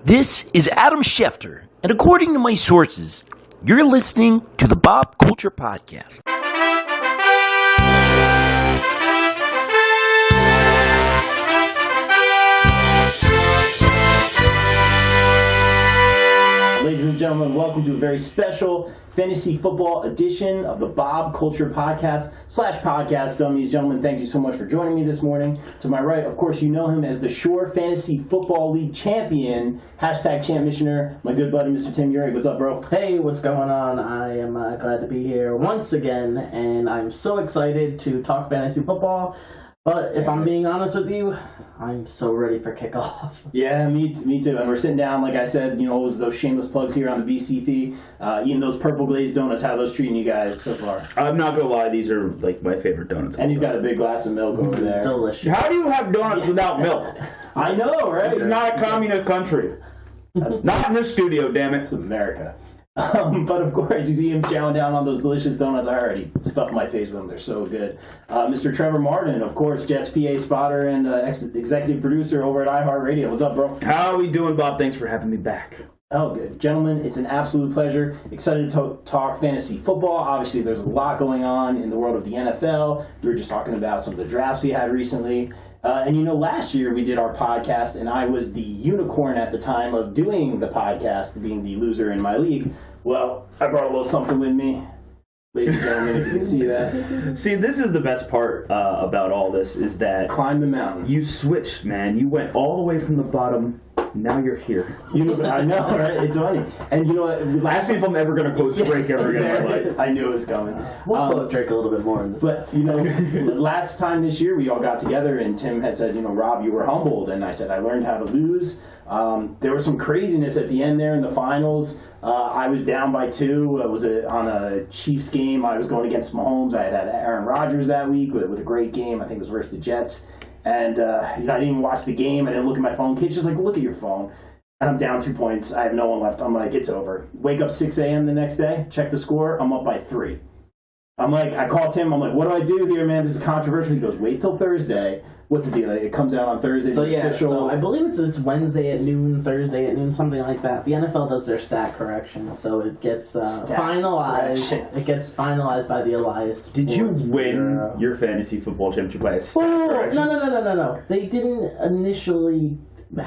This is Adam Schefter, and according to my sources, you're listening to the Bob Culture Podcast. Ladies and gentlemen, welcome to a very special fantasy football edition of the Bob Culture Podcast /podcast Dummies. Gentlemen, thank you so much for joining me this morning. To my right, of course, you know him as the Shore Fantasy Football League champion, #champ missioner, my good buddy, Mr. Tim Urig. What's up, bro? Hey, what's going on? I am glad to be here once again, and I'm so excited to talk fantasy football. But if I'm being honest with you, I'm so ready for kickoff. Yeah, me too. And we're sitting down, like I said, those shameless plugs here on the BCP, eating those purple glazed donuts. How are those treating you guys so far? I'm not gonna lie, these are like my favorite donuts. And he's got a big glass of milk over there. Delicious. How do you have donuts without milk? I know, right? It's not a communist country. Not in this studio, damn it. It's America. But of course, you see him chowing down on those delicious donuts. I already stuffed my face with them. They're so good. Mr. Trevor Marden, of course, Jets PA spotter and executive producer over at iHeartRadio. What's up, bro? How are we doing, Bob? Thanks for having me back. Oh, good. Gentlemen, it's an absolute pleasure. Excited to talk fantasy football. Obviously, there's a lot going on in the world of the NFL. We were just talking about some of the drafts we had recently. And last year we did our podcast, and I was the unicorn at the time of doing the podcast, being the loser in my league. Well, I brought a little something with me. Ladies and gentlemen, if you can see that. See, this is the best part about all this, is that Climb the mountain. you switched, man. You went all the way from the bottom. Now you're here. I know, right? It's funny. And you know what? Ask me if I'm ever going to quote Drake ever again in my life. I knew it was coming. We'll quote Drake a little bit more in this. But, last time this year we all got together and Tim had said, Rob, you were humbled. And I said, I learned how to lose. There was some craziness at the end there in the finals. I was down by 2. I was on a Chiefs game. I was going against Mahomes. I had Aaron Rodgers that week with a great game. I think it was versus the Jets. And, I didn't even watch the game. I didn't look at my phone. Kid's just like, look at your phone. And I'm down 2 points. I have no one left. I'm like, it's over. Wake up 6 a.m. the next day. Check the score. I'm up by 3. I'm like, I called him. I'm like, what do I do here, man? This is controversial. He goes, wait till Thursday. What's the deal? It comes out on Thursday. So official. I believe it's Wednesday at noon, Thursday at noon, something like that. The NFL does their stat correction, so it gets finalized. corrections. It gets finalized by the Elias. Did you Sports win Bureau. your fantasy football championship by a stat Oh, correction? no. They didn't initially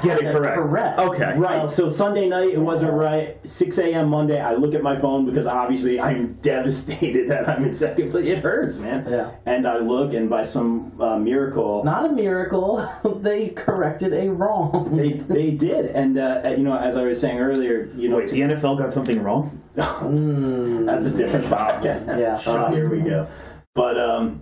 Get it correct. Okay. Right. So Sunday night, it wasn't right. 6 a.m. Monday, I look at my phone because obviously I'm devastated that I'm in second place. It hurts, man. Yeah. And I look, and by some miracle, Not a miracle. They corrected a wrong. they did. And as I was saying earlier, Wait, the NFL got something wrong? that's a different podcast. Yeah. Here we go. But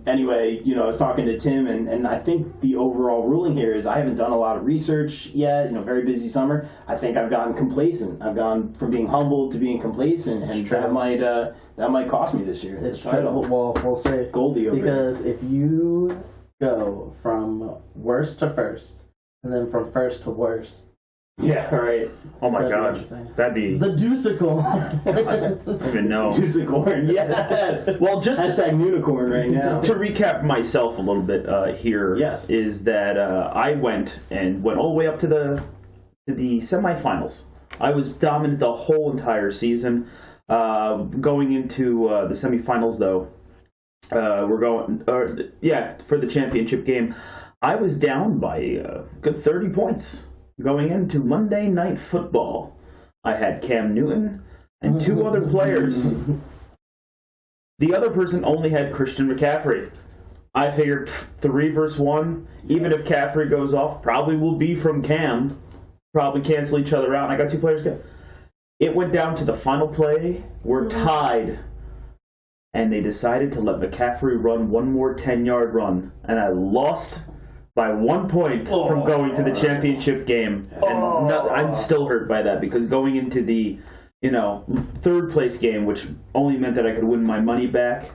anyway, I was talking to Tim, and I think the overall ruling here is I haven't done a lot of research yet. Very busy summer. I think I've gotten complacent. I've gone from being humbled to being complacent, and that might cost me this year. It's the true. title. Well, we'll see. Goldie over Because if you go from worst to first, and then from first to worst, Yeah, right. Oh my that'd be god. interesting. That'd be... The Deucicle. I don't even know. Unicorn, yes. Well, just #unicorn right now. to recap myself a little bit here, Yes. is that I went all the way up to the semifinals. I was dominant the whole entire season. Going into the semifinals, though, for the championship game, I was down by a good 30 points. Going into Monday Night Football, I had Cam Newton and 2 other players. The other person only had Christian McCaffrey. I figured 3 versus 1, even if Caffrey goes off, probably will be from Cam. Probably cancel each other out, and I got 2 players. It went down to the final play. We're tied. And they decided to let McCaffrey run one more 10-yard run. And I lost by 1 point from going to the championship game. And I'm still hurt by that, because going into the 3rd place game, which only meant that I could win my money back,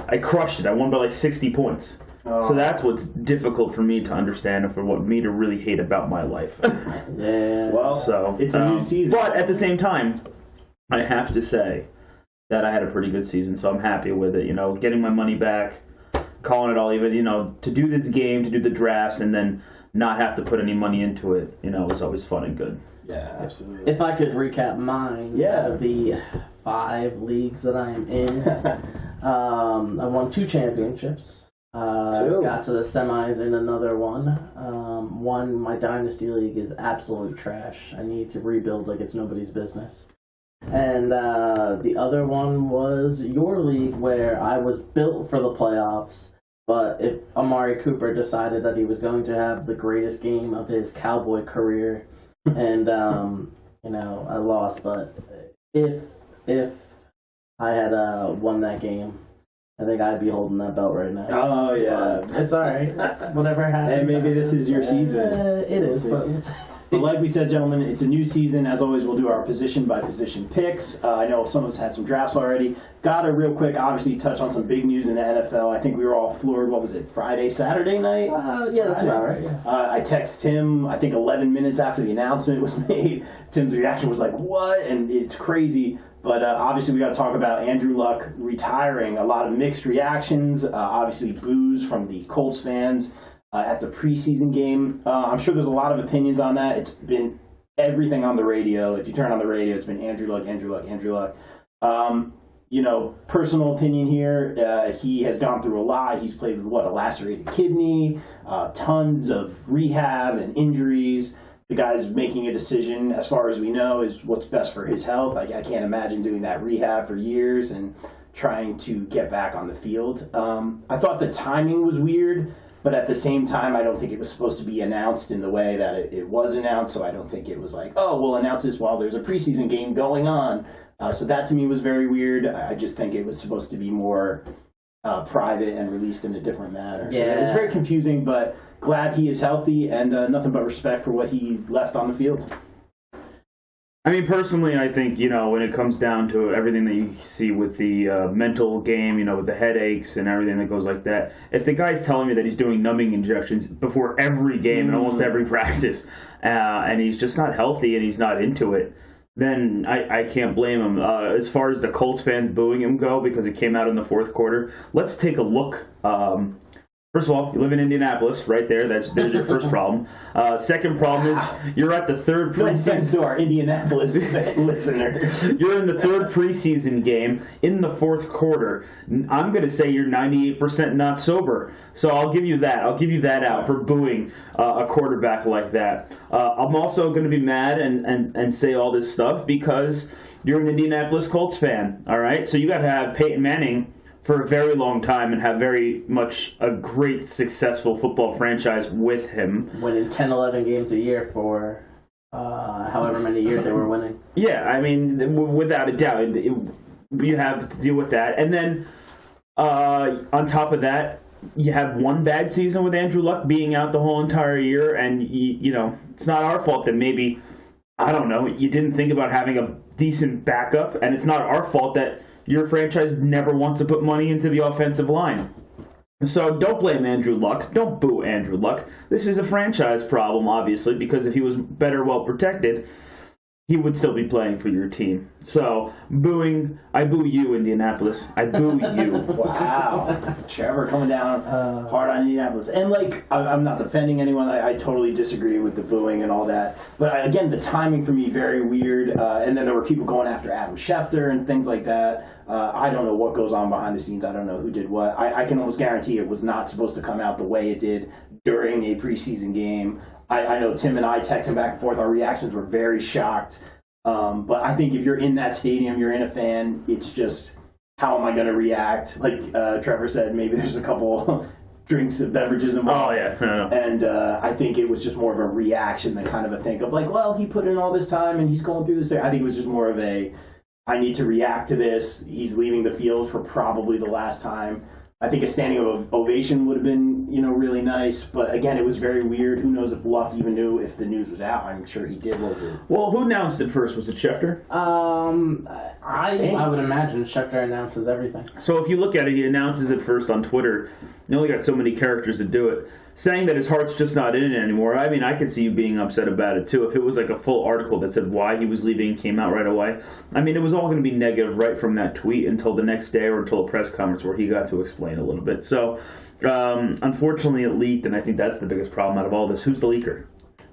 I crushed it. I won by like 60 points. So that's what's difficult for me to understand, and for what me to really hate about my life. Yeah. Well, So it's a new season. But at the same time, I have to say that I had a pretty good season, so I'm happy with it. Getting my money back, calling it all even, to do this game, to do the drafts, and then not have to put any money into it, was always fun and good. Yeah, absolutely. If I could recap mine, out of the 5 leagues that I am in, I won 2 championships. 2. Got to the semis in another one. One, my Dynasty League is absolute trash. I need to rebuild like it's nobody's business. And the other one was your league, where I was built for the playoffs, but if Amari Cooper decided that he was going to have the greatest game of his Cowboy career, and I lost. But if I had won that game, I think I'd be holding that belt right now. Oh, yeah. But it's all right. Whatever happens. Hey, maybe this is your season. It is, but like we said, gentlemen, it's a new season. As always, we'll do our position-by-position picks. I know some of us had some drafts already. Got to real quick, obviously, touch on some big news in the NFL. I think we were all floored. What was it, Saturday night? Yeah, that's about right. Yeah. I text Tim, I think 11 minutes after the announcement was made. Tim's reaction was like, what? And it's crazy. But obviously, we got to talk about Andrew Luck retiring. A lot of mixed reactions. Obviously, boos from the Colts fans at the preseason game. I'm sure there's a lot of opinions on that. It's been everything on the radio. If you turn on the radio, it's been Andrew Luck, Andrew Luck, Andrew Luck. Personal opinion here, he has gone through a lot. He's played with, a lacerated kidney, tons of rehab and injuries. The guy's making a decision, as far as we know, is what's best for his health. I can't imagine doing that rehab for years and trying to get back on the field. I thought the timing was weird, but at the same time, I don't think it was supposed to be announced in the way that it was announced, so I don't think it was like, oh, we'll announce this while there's a preseason game going on. So that to me was very weird. I just think it was supposed to be more private and released in a different manner. Yeah. So it was very confusing, but glad he is healthy, and nothing but respect for what he left on the field. I mean, personally, I think, when it comes down to everything that you see with the mental game, with the headaches and everything that goes like that, if the guy's telling me that he's doing numbing injections before every game and almost every practice, and he's just not healthy and he's not into it, then I can't blame him. As far as the Colts fans booing him go because it came out in the fourth quarter, let's take a look. First of all, you live in Indianapolis, right there. There's your first problem. Second problem is you're at the third preseason. Thanks to our Indianapolis listeners. You're in the third preseason game in the fourth quarter. I'm going to say you're 98% not sober. So I'll give you that. I'll give you that out for booing a quarterback like that. I'm also going to be mad and say all this stuff because you're an Indianapolis Colts fan. All right, so you got to have Peyton Manning for a very long time and have very much a great, successful football franchise with him. Winning 10, 11 games a year for however many years they were winning. Yeah, I mean, without a doubt, you have to deal with that. And then on top of that, you have one bad season with Andrew Luck being out the whole entire year, and, it's not our fault that maybe, I don't know, you didn't think about having a decent backup, and it's not our fault that your franchise never wants to put money into the offensive line. So don't blame Andrew Luck. Don't boo Andrew Luck. This is a franchise problem, obviously, because if he was better well protected, he would still be playing for your team. So, I boo you, Indianapolis. I boo you. Wow. Trevor coming down hard on Indianapolis. And, I'm not defending anyone. I totally disagree with the booing and all that. But, again, the timing for me, very weird. And then there were people going after Adam Schefter and things like that. I don't know what goes on behind the scenes. I don't know who did what. I can almost guarantee it was not supposed to come out the way it did during a preseason game. I know Tim and I texting back and forth. Our reactions were very shocked. But I think if you're in that stadium, you're in a fan, it's just, how am I going to react? Like Trevor said, maybe there's a couple drinks and beverages involved. Oh, yeah. No. And I think it was just more of a reaction than kind of a think of well, he put in all this time and he's going through this thing. I think it was just more of I need to react to this. He's leaving the field for probably the last time. I think a standing ovation would have been, really nice. But again, it was very weird. Who knows if Luck even knew if the news was out? I'm sure he did. Was it? Well, who announced it first? Was it Schefter? I would imagine Schefter announces everything. So if you look at it, he announces it first on Twitter. You only got so many characters to do it. Saying that his heart's just not in it anymore, I mean, I could see you being upset about it, too. If it was like a full article that said why he was leaving came out right away, I mean, it was all going to be negative right from that tweet until the next day or until a press conference where he got to explain a little bit. So, unfortunately, it leaked, and I think that's the biggest problem out of all this. Who's the leaker?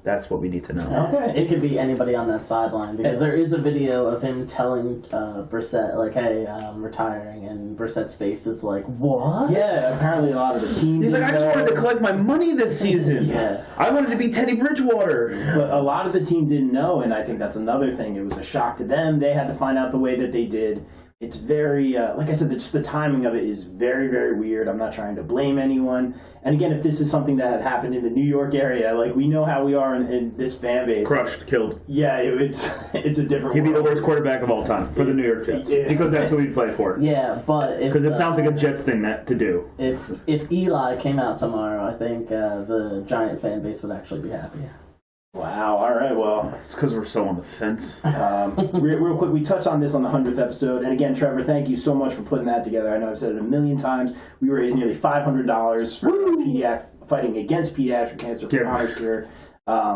That's what we need to know. Okay. It could be anybody on that sideline because there is a video of him telling Brissett, like, hey, I'm retiring, and Brissett's face is like, what? Yeah, apparently a lot of the teams. He's like, I just wanted to collect my money this season. Yeah. I wanted to be Teddy Bridgewater. But a lot of the team didn't know, and I think that's another thing. It was a shock to them. They had to find out the way that they did. It's very, like I said, just the timing of it is very, very weird. I'm not trying to blame anyone. And again, if this is something that had happened in the New York area, like we know how we are in this fan base. Crushed, killed. Yeah, it's a different He'd be the world. worst quarterback of all time for the New York Jets. Yeah. Because that's who he'd play for. Yeah, but Because it sounds like a Jets thing to do. if Eli came out tomorrow, I think the Giant fan base would actually be happy. Wow, all right, well. It's because we're so on the fence. Real quick, we touched on this on the 100th episode. And again, Trevor, thank you so much for putting that together. I know I've said it a million times. We raised nearly $500 for fighting against pediatric cancer for Honors Cure.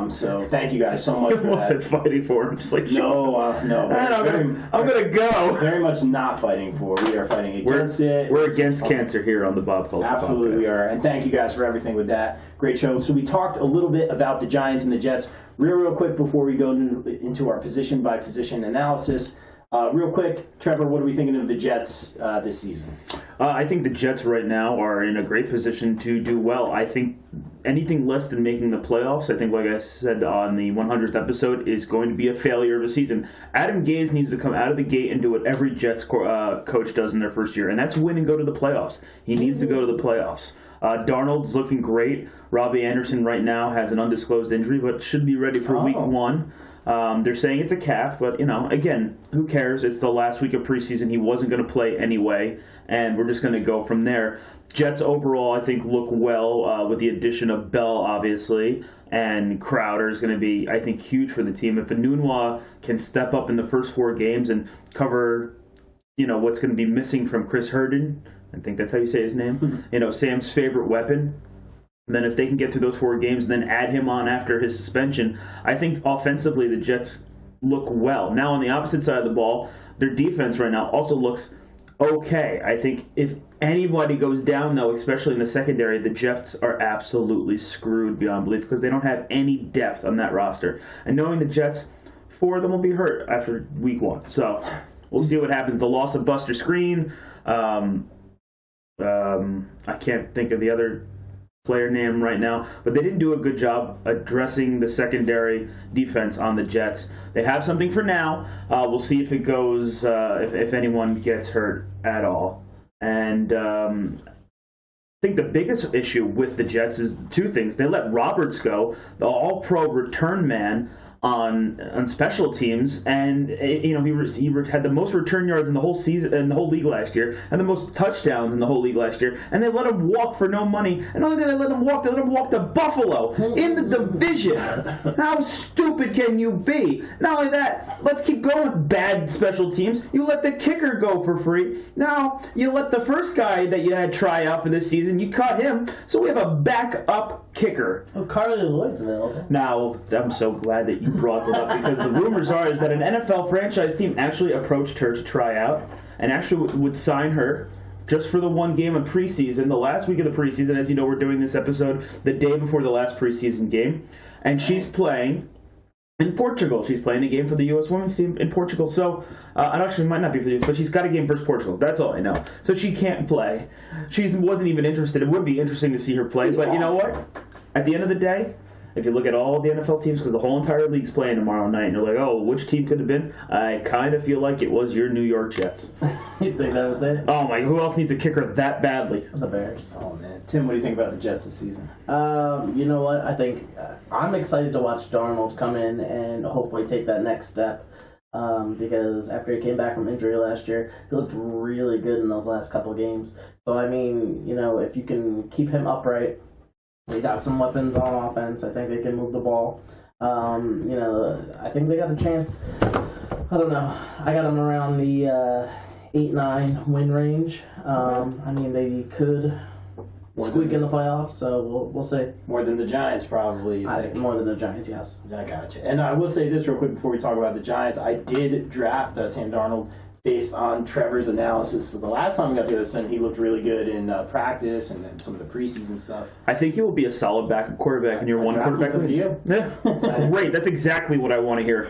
So thank you guys so much for Almost that. said fighting for him. Just like, No. I'm gonna go. Very much not fighting for. We are fighting against it. We're against cancer here on the Bob Culture Absolutely, Podcast. we are. And thank you guys for everything with that. Great show. So we talked a little bit about the Giants and the Jets real quick before we go into our position-by-position analysis. Real quick, Trevor, what are we thinking of the Jets this season? I think the Jets right now are in a great position to do well. I think anything less than making the playoffs, I think, like I said on the 100th episode, is going to be a failure of a season. Adam Gase needs to come out of the gate and do what every Jets coach does in their first year, and that's win and go to the playoffs. He needs to go to the playoffs. Darnold's looking great. Robbie Anderson right now has an undisclosed injury, but should be ready for week 1. They're saying it's a calf, but, again, who cares? It's the last week of preseason. He wasn't going to play anyway, and we're just going to go from there. Jets overall, I think, look well with the addition of Bell, obviously, and Crowder is going to be, I think, huge for the team. If Enunwa can step up in the first 4 games and cover, what's going to be missing from Chris Herndon, I think that's how you say his name, Sam's favorite weapon. And then if they can get through those 4 games and then add him on after his suspension, I think offensively the Jets look well. Now on the opposite side of the ball, their defense right now also looks okay. I think if anybody goes down, though, especially in the secondary, the Jets are absolutely screwed beyond belief because they don't have any depth on that roster. And knowing the Jets, 4 of them will be hurt after week 1. So we'll see what happens. The loss of Buster Screen, I can't think of the other player name right now, but they didn't do a good job addressing the secondary defense on the Jets. They have something for now. We'll see if it goes, if anyone gets hurt at all. And I think the biggest issue with the Jets is 2 things. They let Roberts go, the all-pro return man, on special teams, and he had the most return yards in the whole season, in the whole league last year, and the most touchdowns in the whole league last year. And they let him walk for no money. And not only did they let him walk, they let him walk to Buffalo in the division. How stupid can you be? Not only that, let's keep going with bad special teams. You let the kicker go for free. Now you let the first guy that you had try out for this season, you cut him. So we have a backup kicker. Oh, Carly Lloyd's available. Now I'm so glad that you brought that up because the rumors are is that an NFL franchise team actually approached her to try out and actually would sign her just for the 1 game of preseason, the last week of the preseason. As you know, we're doing this episode the day before the last preseason game, and she's playing in Portugal. She's playing a game for the U.S. women's team in Portugal. So, and actually might not be for the U.S., but she's got a game versus Portugal. That's all I know. So she can't play. She wasn't even interested. It would be interesting to see her play, but you know what? At the end of the day, if you look at all the NFL teams, because the whole entire league's playing tomorrow night, and you're like, oh, which team could have been? I kind of feel like it was your New York Jets. You think that was it? Oh, my, who else needs a kicker that badly? The Bears. Oh, man. Tim, what do you think about the Jets this season? You know what? I think I'm excited to watch Darnold come in and hopefully take that next step. Because after he came back from injury last year, he looked really good in those last couple games. So, I mean, if you can keep him upright, they got some weapons on offense. I think they can move the ball. I think they got a chance. I don't know. I got them around the 8-9 win range. I mean, they could squeak in the playoffs, so we'll see. More than the Giants, probably. More than the Giants, yes. I gotcha. And I will say this real quick before we talk about the Giants. I did draft Sam Darnold based on Trevor's analysis. So the last time we got together, he looked really good in practice and then some of the preseason stuff. I think he will be a solid backup quarterback in your one quarterback league. Yeah, great. That's exactly what I want to hear.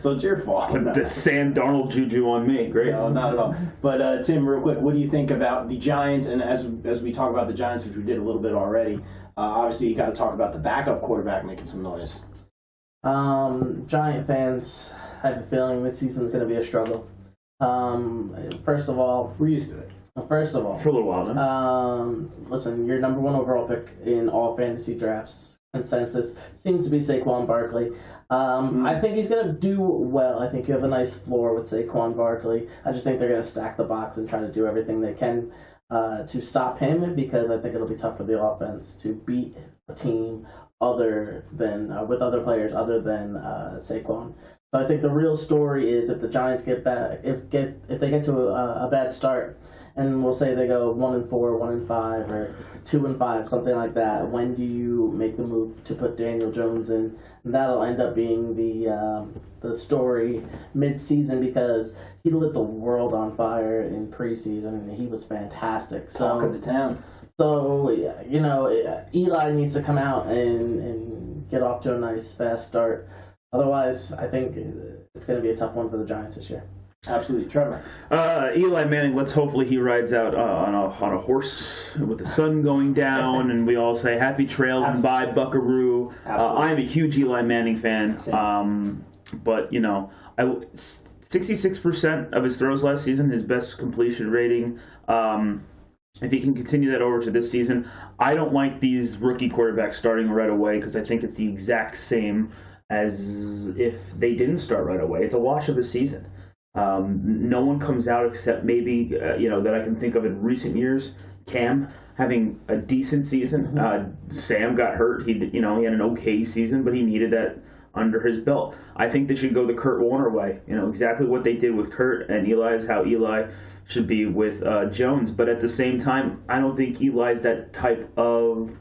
So it's your fault. The Sam Darnold juju on me. Great. No, not at all. But Tim, real quick, what do you think about the Giants? And as we talk about the Giants, which we did a little bit already, obviously you got to talk about the backup quarterback making some noise. Giant fans have a feeling this season's going to be a struggle. First of all, we're used to it. First of all, for a little while now. Listen, your number one overall pick in all fantasy drafts consensus seems to be Saquon Barkley. I think he's going to do well. I think you have a nice floor with Saquon Barkley. I just think they're going to stack the box and try to do everything they can to stop him, because I think it'll be tough for the offense to beat a team other than with other players other than Saquon. So I think the real story is if the Giants get back, if they get to a bad start, and we'll say they go 1-4, 1-5, or 2-5, something like that. When do you make the move to put Daniel Jones in? And that'll end up being the story mid-season, because he lit the world on fire in preseason and he was fantastic. Talk of the town. So you know, Eli needs to come out and get off to a nice fast start. Otherwise, I think it's going to be a tough one for the Giants this year. Absolutely. Trevor? Eli Manning, hopefully he rides out on a horse with the sun going down, and we all say happy trails and bye Buckaroo. I'm a huge Eli Manning fan, but, 66% of his throws last season, his best completion rating. If he can continue that over to this season, I don't like these rookie quarterbacks starting right away, because I think it's the exact same as if they didn't start right away. It's a wash of a season. No one comes out except maybe, that I can think of in recent years. Cam having a decent season. Sam got hurt. He had an okay season, but he needed that under his belt. I think they should go the Kurt Warner way. Exactly what they did with Kurt and Eli is how Eli should be with Jones. But at the same time, I don't think Eli's that type of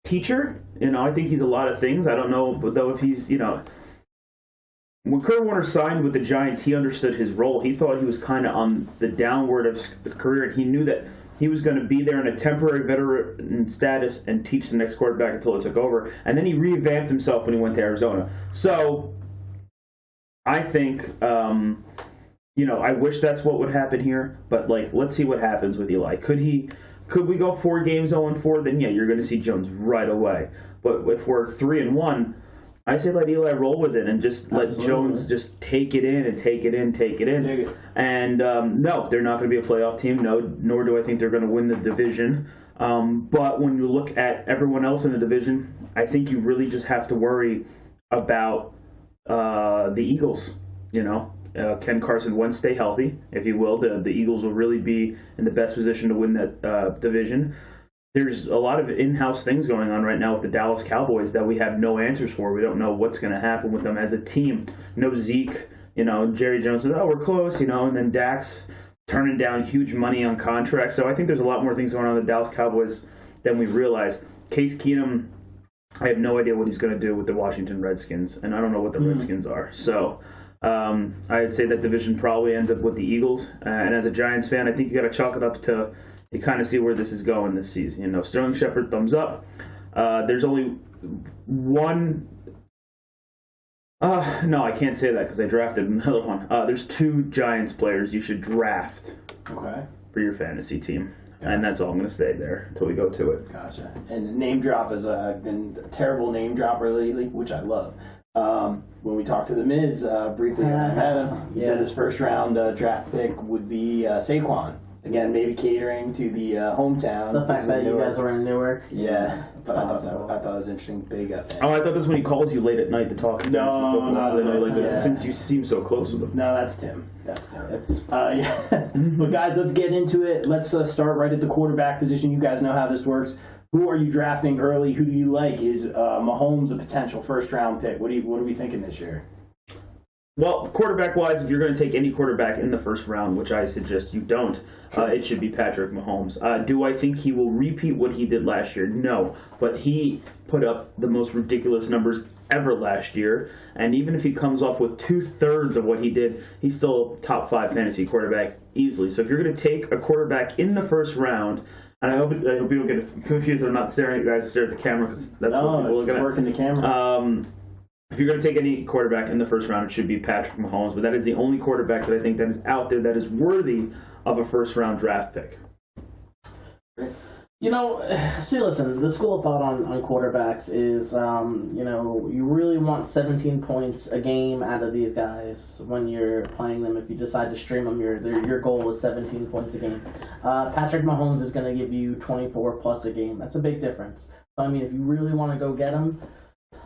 teacher. I think he's a lot of things. I don't know, though, if he's, when Kurt Warner signed with the Giants, he understood his role. He thought he was kind of on the downward of his career, and he knew that he was going to be there in a temporary veteran status and teach the next quarterback until it took over. And then he revamped himself when he went to Arizona. So I think, I wish that's what would happen here. But, let's see what happens with Eli. Could we go 4 games 0-4? Then, yeah, you're going to see Jones right away. But if we're 3-1, I say let Eli roll with it and just let Jones just take it in and take it in. And no, they're not going to be a playoff team. No, nor do I think they're going to win the division. But when you look at everyone else in the division, I think you really just have to worry about the Eagles. Can Carson Wentz stay healthy? If he will, the Eagles will really be in the best position to win that division. There's a lot of in-house things going on right now with the Dallas Cowboys that we have no answers for. We don't know what's going to happen with them as a team. No Zeke, Jerry Jones says, we're close, and then Dak's turning down huge money on contracts. So I think there's a lot more things going on with the Dallas Cowboys than we realize. Case Keenum, I have no idea what he's going to do with the Washington Redskins, and I don't know what the Redskins are. So I'd say that division probably ends up with the Eagles. And as a Giants fan, I think you got to chalk it up to you kind of see where this is going this season. Sterling Shepard, thumbs up. There's only one. No, I can't say that because I drafted another one. There's 2 Giants players you should draft for your fantasy team. Gotcha. And that's all I'm going to say there until we go to it. Gotcha. And name drop has been a terrible name dropper lately, which I love. When we talked to the Miz briefly, he said his first round draft pick would be Saquon. Again, maybe catering to the hometown. The fact that you guys were in Newark. Yeah, but I thought it was interesting. Big fan. Oh, I thought that's when he calls you late at night to talk. No, since you seem so close with him. No, that's Tim. Yeah. But guys, let's get into it. Let's start right at the quarterback position. You guys know how this works. Who are you drafting early? Who do you like? Is Mahomes a potential first-round pick? What are we thinking this year? Well, quarterback-wise, if you're going to take any quarterback in the first round, which I suggest you don't, it should be Patrick Mahomes. Do I think he will repeat what he did last year? No. But he put up the most ridiculous numbers ever last year. And even if he comes off with 2/3 of what he did, he's still top 5 fantasy quarterback easily. So if you're going to take a quarterback in the first round, and I hope people get confused that I'm not staring at you guys to stare at the camera, because that's what people look at. Working the camera. If you're going to take any quarterback in the first round, it should be Patrick Mahomes. But that is the only quarterback that I think that is out there that is worthy of a first-round draft pick. You know, see, listen, the school of thought on quarterbacks is, you know, you really want 17 points a game out of these guys when you're playing them. If you decide to stream them, your goal is 17 points a game. Patrick Mahomes is going to give you 24 plus a game. That's a big difference. So, I mean, if you really want to go get him,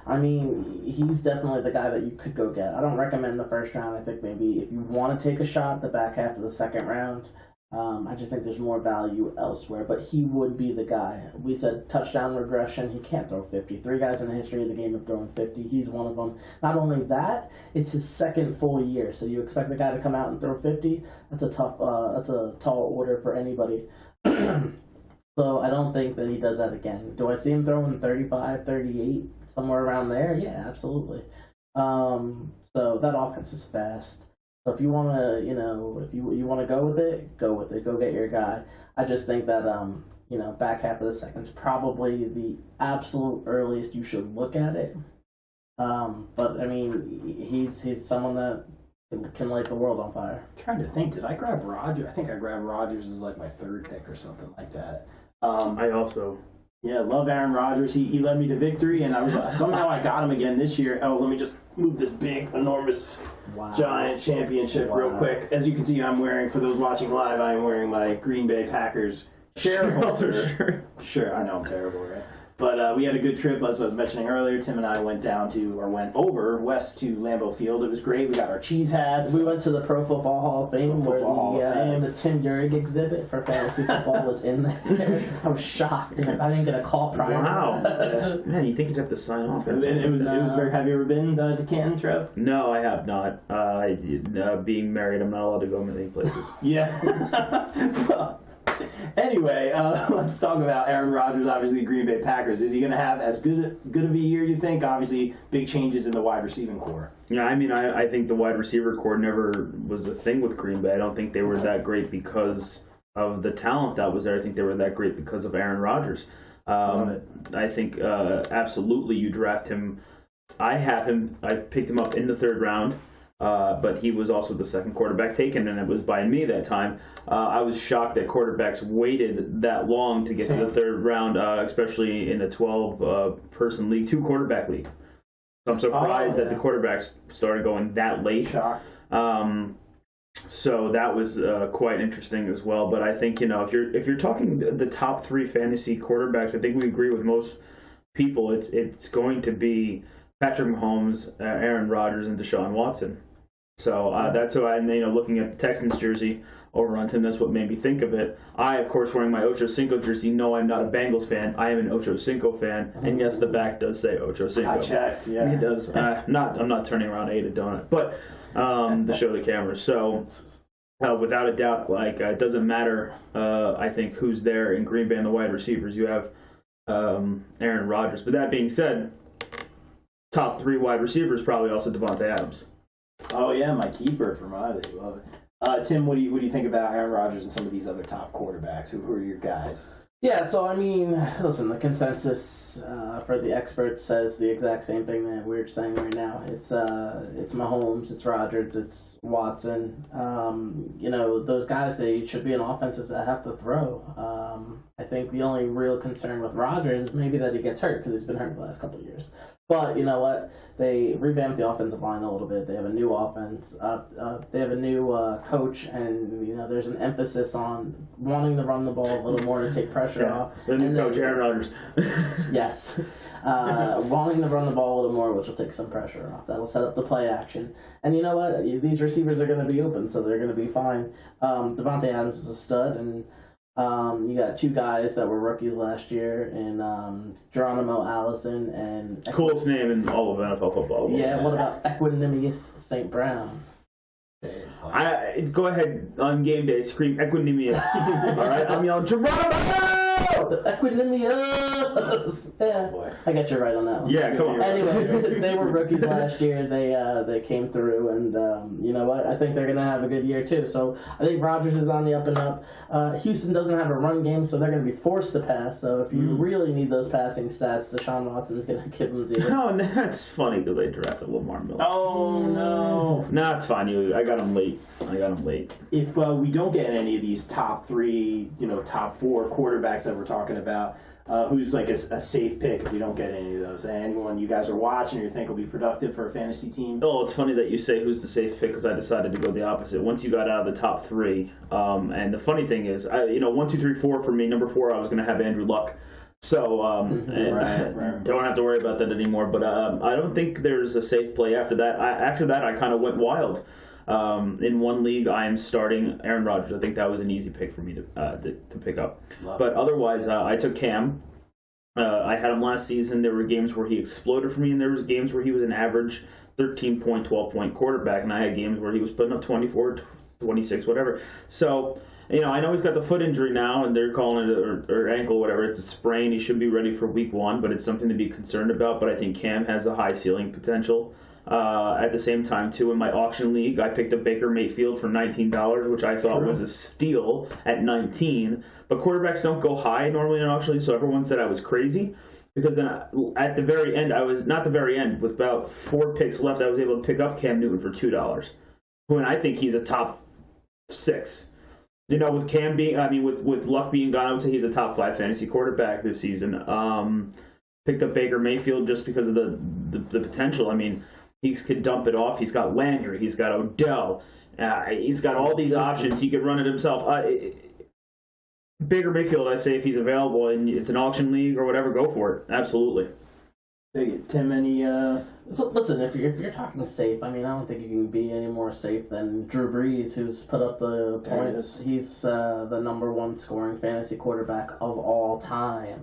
I mean, he's definitely the guy that you could go get. I don't recommend the first round. I think maybe if you want to take a shot the back half of the second round, I just think there's more value elsewhere, but he would be the guy. We said touchdown regression. He can't throw 50. 3 guys in the history of the game have thrown 50. He's one of them. Not only that, it's his second full year, so you expect the guy to come out and throw 50? That's a tall order for anybody. So I don't think that he does that again. Do I see him throwing 35, 38, somewhere around there? Yeah, absolutely. So that offense is fast. So if you want to, you know, if you want to go with it, go with it. Go get your guy. I just think that, you know, back half of the second's probably the absolute earliest you should look at it. But I mean, he's someone that can light the world on fire. I'm trying to think, did I grab Rodgers? I think I grabbed Rodgers as like my 3rd pick or something like that. I also. Yeah, love Aaron Rodgers. He led me to victory, and somehow I got him again this year. Oh, let me just move this big, enormous, giant championship real quick. As you can see, I'm wearing, for those watching live, I'm wearing my Green Bay Packers shareholder. Sure, I know I'm terrible, right? But we had a good trip, as I was mentioning earlier. Tim and I went over west to Lambeau Field. It was great. We got our cheese hats. We went to the Pro Football Hall of Fame, where the Tim Urig exhibit for fantasy football was in there. I was shocked. I didn't get a call prior. Wow. Man, you think you'd have to sign off? It was very. Have you ever been to Canton, Trev? No, I have not. Being married, I'm not allowed to go many places. Yeah. Anyway, let's talk about Aaron Rodgers, obviously Green Bay Packers. Is he going to have as good of a year, you think? Obviously, big changes in the wide receiving core. Yeah, I mean, I think the wide receiver core never was a thing with Green Bay. I don't think they were that great because of the talent that was there. I think they were that great because of Aaron Rodgers. I think absolutely you draft him. I picked him up in the 3rd round. But he was also the 2nd quarterback taken, and it was by me that time. I was shocked that quarterbacks waited that long to get to the 3rd round, especially in a 12-person league, 2-quarterback league. So I'm surprised that the quarterbacks started going that late. Shocked. So that was quite interesting as well. But I think, you know, if you're talking the top 3 fantasy quarterbacks, I think we agree with most people. It's going to be Patrick Mahomes, Aaron Rodgers, and Deshaun Watson. So that's why I'm, looking at the Texans jersey over on Tim. That's what made me think of it. I, of course, wearing my Ocho Cinco jersey. No, I'm not a Bengals fan. I am an Ocho Cinco fan. And yes, the back does say Ocho Cinco. I checked. Yeah, it does. I'm not turning around to eat a donut, but to show the camera. So without a doubt, it doesn't matter. I think who's there in Green Bay and the wide receivers. You have Aaron Rodgers. But that being said, top 3 wide receivers probably also Devontae Adams. Oh yeah, my keeper for my league. Love it. Tim, what do you think about Aaron Rodgers and some of these other top quarterbacks? Who are your guys? Yeah, so I mean, listen, the consensus for the experts says the exact same thing that we're saying right now. It's Mahomes, it's Rodgers, it's Watson. Those guys, they should be an offensive that have to throw. I think the only real concern with Rodgers is maybe that he gets hurt because he's been hurt the last couple of years. But you know what? They revamped the offensive line a little bit. They have a new offense. They have a new coach, and there's an emphasis on wanting to run the ball a little more to take pressure off. The new coach, Aaron Rodgers. Yes, wanting to run the ball a little more, which will take some pressure off. That'll set up the play action. And you know what? These receivers are going to be open, so they're going to be fine. Devontae Adams is a stud, and you got 2 guys that were rookies last year, and Geronimo Allison and coolest name in all of NFL football. Yeah, what about Equanimous St. Brown? Go ahead on game day, scream Equanimous. All right, I'm yelling Geronimo. Equanimous. Yeah. Boy. I guess you're right on that one. Yeah, come on. Anyway, they were rookies last year. They came through, and you know what? I think they're gonna have a good year too. So I think Rodgers is on the up and up. Houston doesn't have a run game, so they're gonna be forced to pass. So if you really need those passing stats, Deshaun Watson's gonna give them to you. No, and that's funny because they drafted Lamar Miller. Oh no! No, it's fine. I got him late. If we don't get any of these top three, top four quarterbacks that we're talking about, who's like a safe pick if you don't get any of those? Anyone you guys are watching or you think will be productive for a fantasy team? Oh, it's funny that you say who's the safe pick because I decided to go the opposite. Once you got out of the top three, and the funny thing is, 1, 2, 3, 4 for me. Number 4, I was going to have Andrew Luck. So Right. don't have to worry about that anymore. But I don't think there's a safe play after that. After that, I kind of went wild. In one league, I am starting Aaron Rodgers. I think that was an easy pick for me to pick up. But otherwise, I took Cam. I had him last season. There were games where he exploded for me, and there was games where he was an average 13-point, 12-point quarterback, and I had games where he was putting up 24, 26, whatever. So, I know he's got the foot injury now, and they're calling it, or ankle, whatever. It's a sprain. He should be ready for week 1, but it's something to be concerned about. But I think Cam has a high ceiling potential. At the same time, too, in my auction league, I picked up Baker Mayfield for $19, which I thought was a steal at 19. But quarterbacks don't go high normally in an auction league, so everyone said I was crazy. Because then at the very end, with about 4 picks left, I was able to pick up Cam Newton for $2. When I think he's a top 6. With Cam with Luck being gone, I would say he's a top 5 fantasy quarterback this season. Picked up Baker Mayfield just because of the potential. He could dump it off. He's got Landry. He's got Odell. He's got all these options. He could run it himself. Baker Mayfield, I'd say if he's available and it's an auction league or whatever, go for it. Absolutely. Tim, any... So listen, if you're talking safe, I don't think you can be any more safe than Drew Brees, who's put up the points. He's the number 1 scoring fantasy quarterback of all time.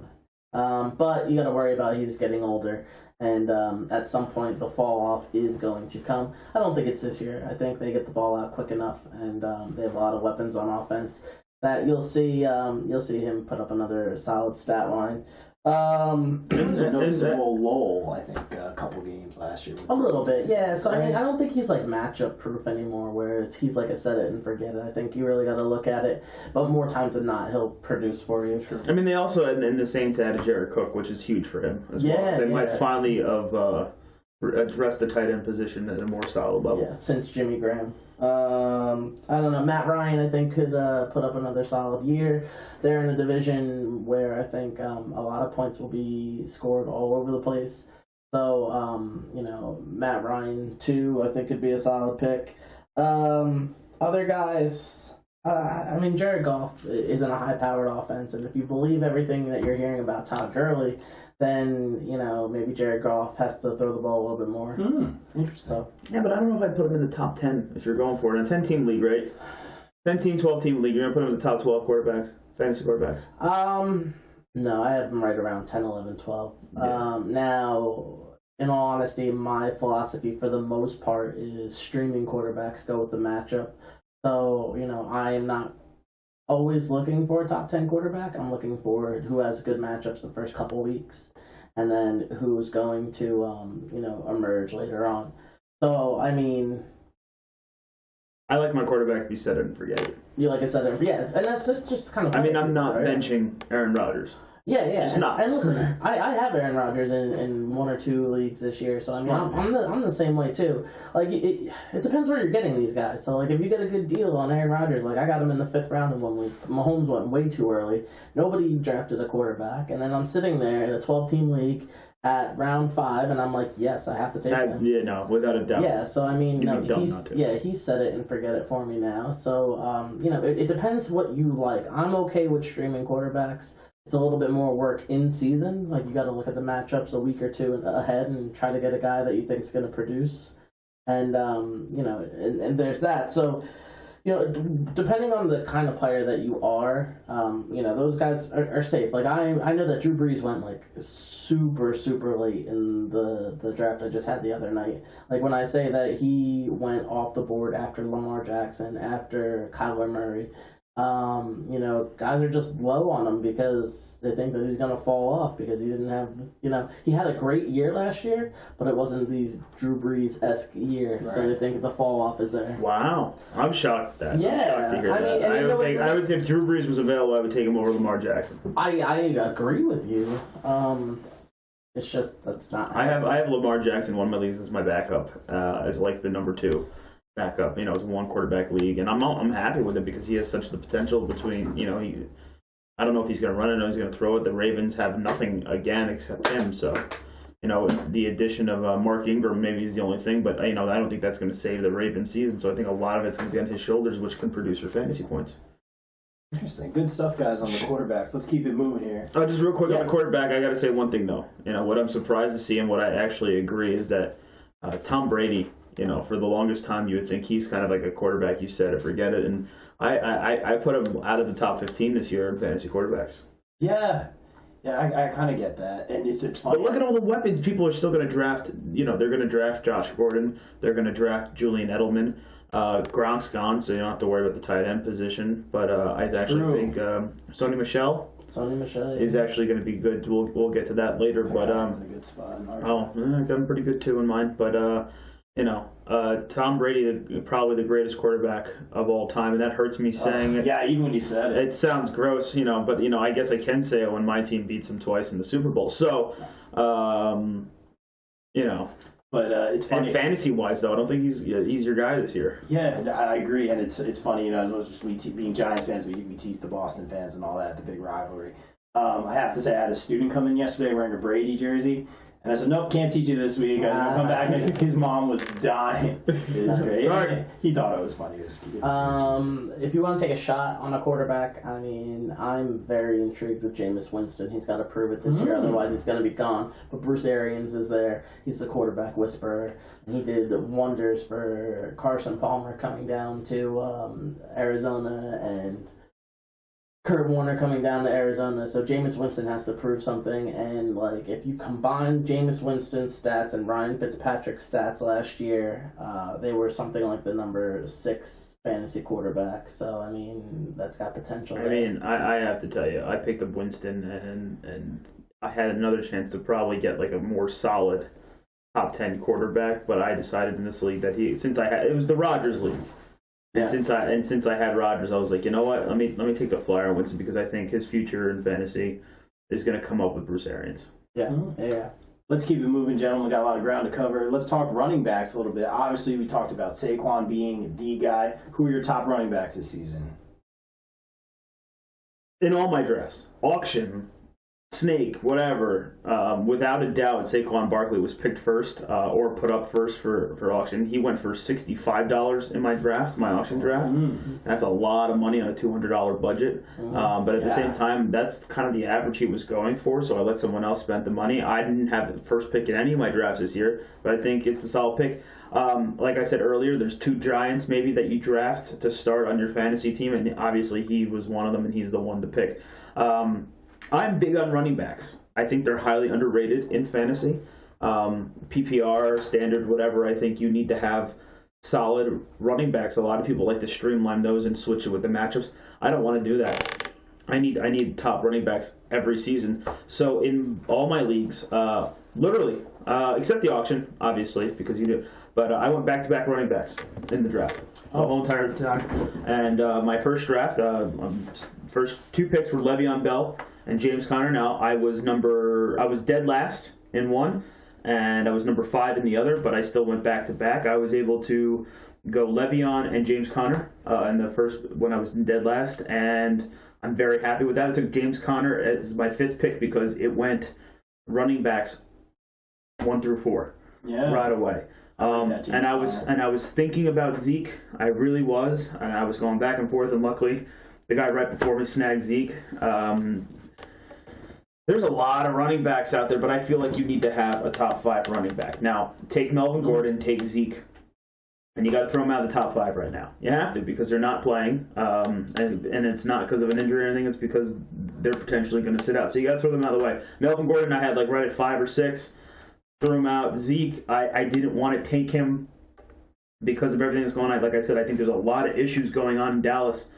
But you got to worry about he's getting older, and at some point the fall off is going to come. I don't think it's this year. I think they get the ball out quick enough, and they have a lot of weapons on offense that you'll see him put up another solid stat line. There was a noticeable lull, I think, a couple games last year. A little bit, yeah. So I don't think he's like matchup proof anymore, where he's like a set it and forget it. I think you really got to look at it, but more times than not, he'll produce for you. Sure. They also in the Saints added Jared Cook, which is huge for him as well. They might finally have addressed the tight end position at a more solid level. Yeah, since Jimmy Graham. I don't know. Matt Ryan, I think, could put up another solid year. They're in a division where I think a lot of points will be scored all over the place. So, Matt Ryan, too, I think could be a solid pick. Other guys, Jared Goff is in a high-powered offense, and if you believe everything that you're hearing about Todd Gurley, then, maybe Jared Goff has to throw the ball a little bit more. Interesting. So, yeah, but I don't know if I'd put him in the top 10 if you're going for it. In a 10-team league, right? 10-team, 12-team league, you're going to put him in the top 12 quarterbacks, fantasy quarterbacks? No, I have him right around 10, 11, 12. Yeah. Now, in all honesty, my philosophy for the most part is streaming quarterbacks go with the matchup. So, I am not always looking for a top 10 quarterback. I'm looking for who has good matchups the first couple weeks, and then who's going to, emerge later on. So, I like my quarterback to be set it and forget it. You like I said, yes, and that's just kind of. I'm not benching Aaron Rodgers. Yeah. Just not. And listen, I have Aaron Rodgers in 1 or 2 leagues this year, so I'm the same way too. Like it depends where you're getting these guys. So like if you get a good deal on Aaron Rodgers, like I got him in the 5th round in 1 week. Mahomes went way too early. Nobody drafted a quarterback, and then I'm sitting there in a 12-team league at round 5, and I'm like, yes, I have to take him. Yeah, no, without a doubt. Yeah, so he said it and forget it for me now. So it depends what you like. I'm okay with streaming quarterbacks. It's a little bit more work in season. Like you got to look at the matchups a week or 2 ahead and try to get a guy that you think is going to produce. And and there's that. So depending on the kind of player that you are, those guys are safe. Like I know that Drew Brees went like super late in the draft I just had the other night. Like when I say that he went off the board after Lamar Jackson, after Kyler Murray. You know, guys are just low on him because they think that he's going to fall off because he didn't have, you know, he had a great year last year, but it wasn't these Drew Brees-esque year, right. So they think the fall off is there. Wow. I'm shocked at that. Yeah. I'm shocked to hear that. I would if Drew Brees was available, I would take him over Lamar Jackson. I agree with you. It's just, that's not I have Lamar Jackson in one of my leagues as my backup, as like the number 2. Backup, you know, it's a 1-quarterback league, and I'm happy with it because he has such the potential between, you know, I don't know if he's going to run it or he's going to throw it. The Ravens have nothing again except him, so, you know, the addition of Mark Ingram maybe is the only thing, but, you know, I don't think that's going to save the Ravens season, so I think a lot of it's going to be on his shoulders, which can produce for fantasy points. Interesting. Good stuff, guys, on the quarterbacks. Let's keep it moving here. Just real quick on the quarterback, I got to say one thing, though. You know, what I'm surprised to see and what I actually agree is that Tom Brady, you know, for the longest time, you would think he's kind of like a quarterback. You said it, forget it. And I put him out of the top 15 this year in fantasy quarterbacks. Yeah. Yeah, I kind of get that. And it's funny. But look at all the weapons people are still going to draft. You know, they're going to draft Josh Gordon. They're going to draft Julian Edelman. Gronk's gone, so you don't have to worry about the tight end position. But I actually think Sony Michel is actually going to be good. We'll get to that later. But in a good spot. I got him pretty good too in mine. But you know, Tom Brady, probably the greatest quarterback of all time, and that hurts me saying it. Yeah, even when you said it. It sounds gross, you know, but, you know, I guess I can say it when my team beats him twice in the Super Bowl. So, you know. But it's funny. And fantasy-wise, though, I don't think he's your guy this year. Yeah, I agree, and it's funny, you know, as much as being Giants fans, we tease the Boston fans and all that, the big rivalry. I have to say, I had a student come in yesterday wearing a Brady jersey. And I said, nope, can't teach you this week. I'm going to come back. And his mom was dying. It was great. Sorry. He thought it was funny. If you want to take a shot on a quarterback, I mean, I'm very intrigued with Jameis Winston. He's got to prove it this year. Otherwise, he's going to be gone. But Bruce Arians is there. He's the quarterback whisperer. He did wonders for Carson Palmer coming down to Arizona and Kurt Warner coming down to Arizona, so Jameis Winston has to prove something, and like if you combine Jameis Winston's stats and Ryan Fitzpatrick's stats last year, they were something like the number 6 fantasy quarterback. So I mean, that's got potential. I mean, I have to tell you, I picked up Winston, and I had another chance to probably get like a more solid top 10 quarterback, but I decided in this league that it was the Rodgers league. Yeah. And since I had Rodgers, I was like, you know what? Let me take the flyer on Winston because I think his future in fantasy is going to come up with Bruce Arians. Yeah, yeah. Let's keep it moving, gentlemen. Got a lot of ground to cover. Let's talk running backs a little bit. Obviously, we talked about Saquon being the guy. Who are your top running backs this season? In all my drafts, auction, snake, whatever, without a doubt, Saquon Barkley was picked first or put up first for auction. He went for $65 in my draft, my auction draft. That's a lot of money on a $200 budget. But at the same time, that's kind of the average he was going for, so I let someone else spend the money. I didn't have the first pick in any of my drafts this year, but I think it's a solid pick. Like I said earlier, there's 2 Giants maybe that you draft to start on your fantasy team, and obviously he was one of them, and he's the one to pick. I'm big on running backs. I think they're highly underrated in fantasy. PPR, standard, whatever, I think you need to have solid running backs. A lot of people like to streamline those and switch it with the matchups. I don't want to do that. I need top running backs every season. So in all my leagues, literally, except the auction, obviously, because you do. But I went back-to-back running backs in the draft the whole entire time. And my first draft, first 2 picks were Le'Veon Bell and James Conner. Now I was dead last in one, and I was number 5 in the other, but I still went back-to-back. I was able to go Le'Veon and James Conner in the first when I was dead last, and I'm very happy with that. I took James Conner as my 5th pick because it went running backs 1 through 4 right away. And I was thinking about Zeke. I really was, and I was going back and forth. And luckily, the guy right before me snagged Zeke. There's a lot of running backs out there, but I feel like you need to have a top 5 running back. Now, take Melvin Gordon, take Zeke, and you got to throw them out of the top 5 right now. You have to because they're not playing, and it's not because of an injury or anything. It's because they're potentially going to sit out. So you got to throw them out of the way. Melvin Gordon, I had like right at 5 or 6. Threw him out. Zeke, I didn't want to take him because of everything that's going on. Like I said, I think there's a lot of issues going on in Dallas.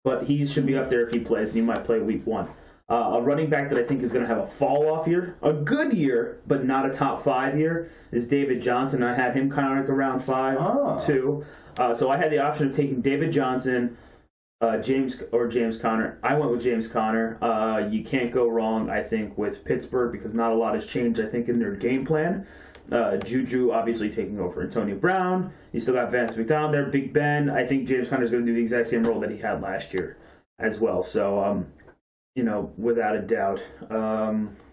but he should be up there if he plays, and he might play week 1. A running back that I think is going to have a fall-off year, a good year, but not a top 5 year, is David Johnson. I had him kind of like around 5, too. So I had the option of taking David Johnson, James Conner. I went with James Conner. You can't go wrong, I think, with Pittsburgh because not a lot has changed, I think, in their game plan. Juju obviously taking over Antonio Brown. You still got Vance McDonald there, Big Ben. I think James Conner is going to do the exact same role that he had last year as well. So, without a doubt.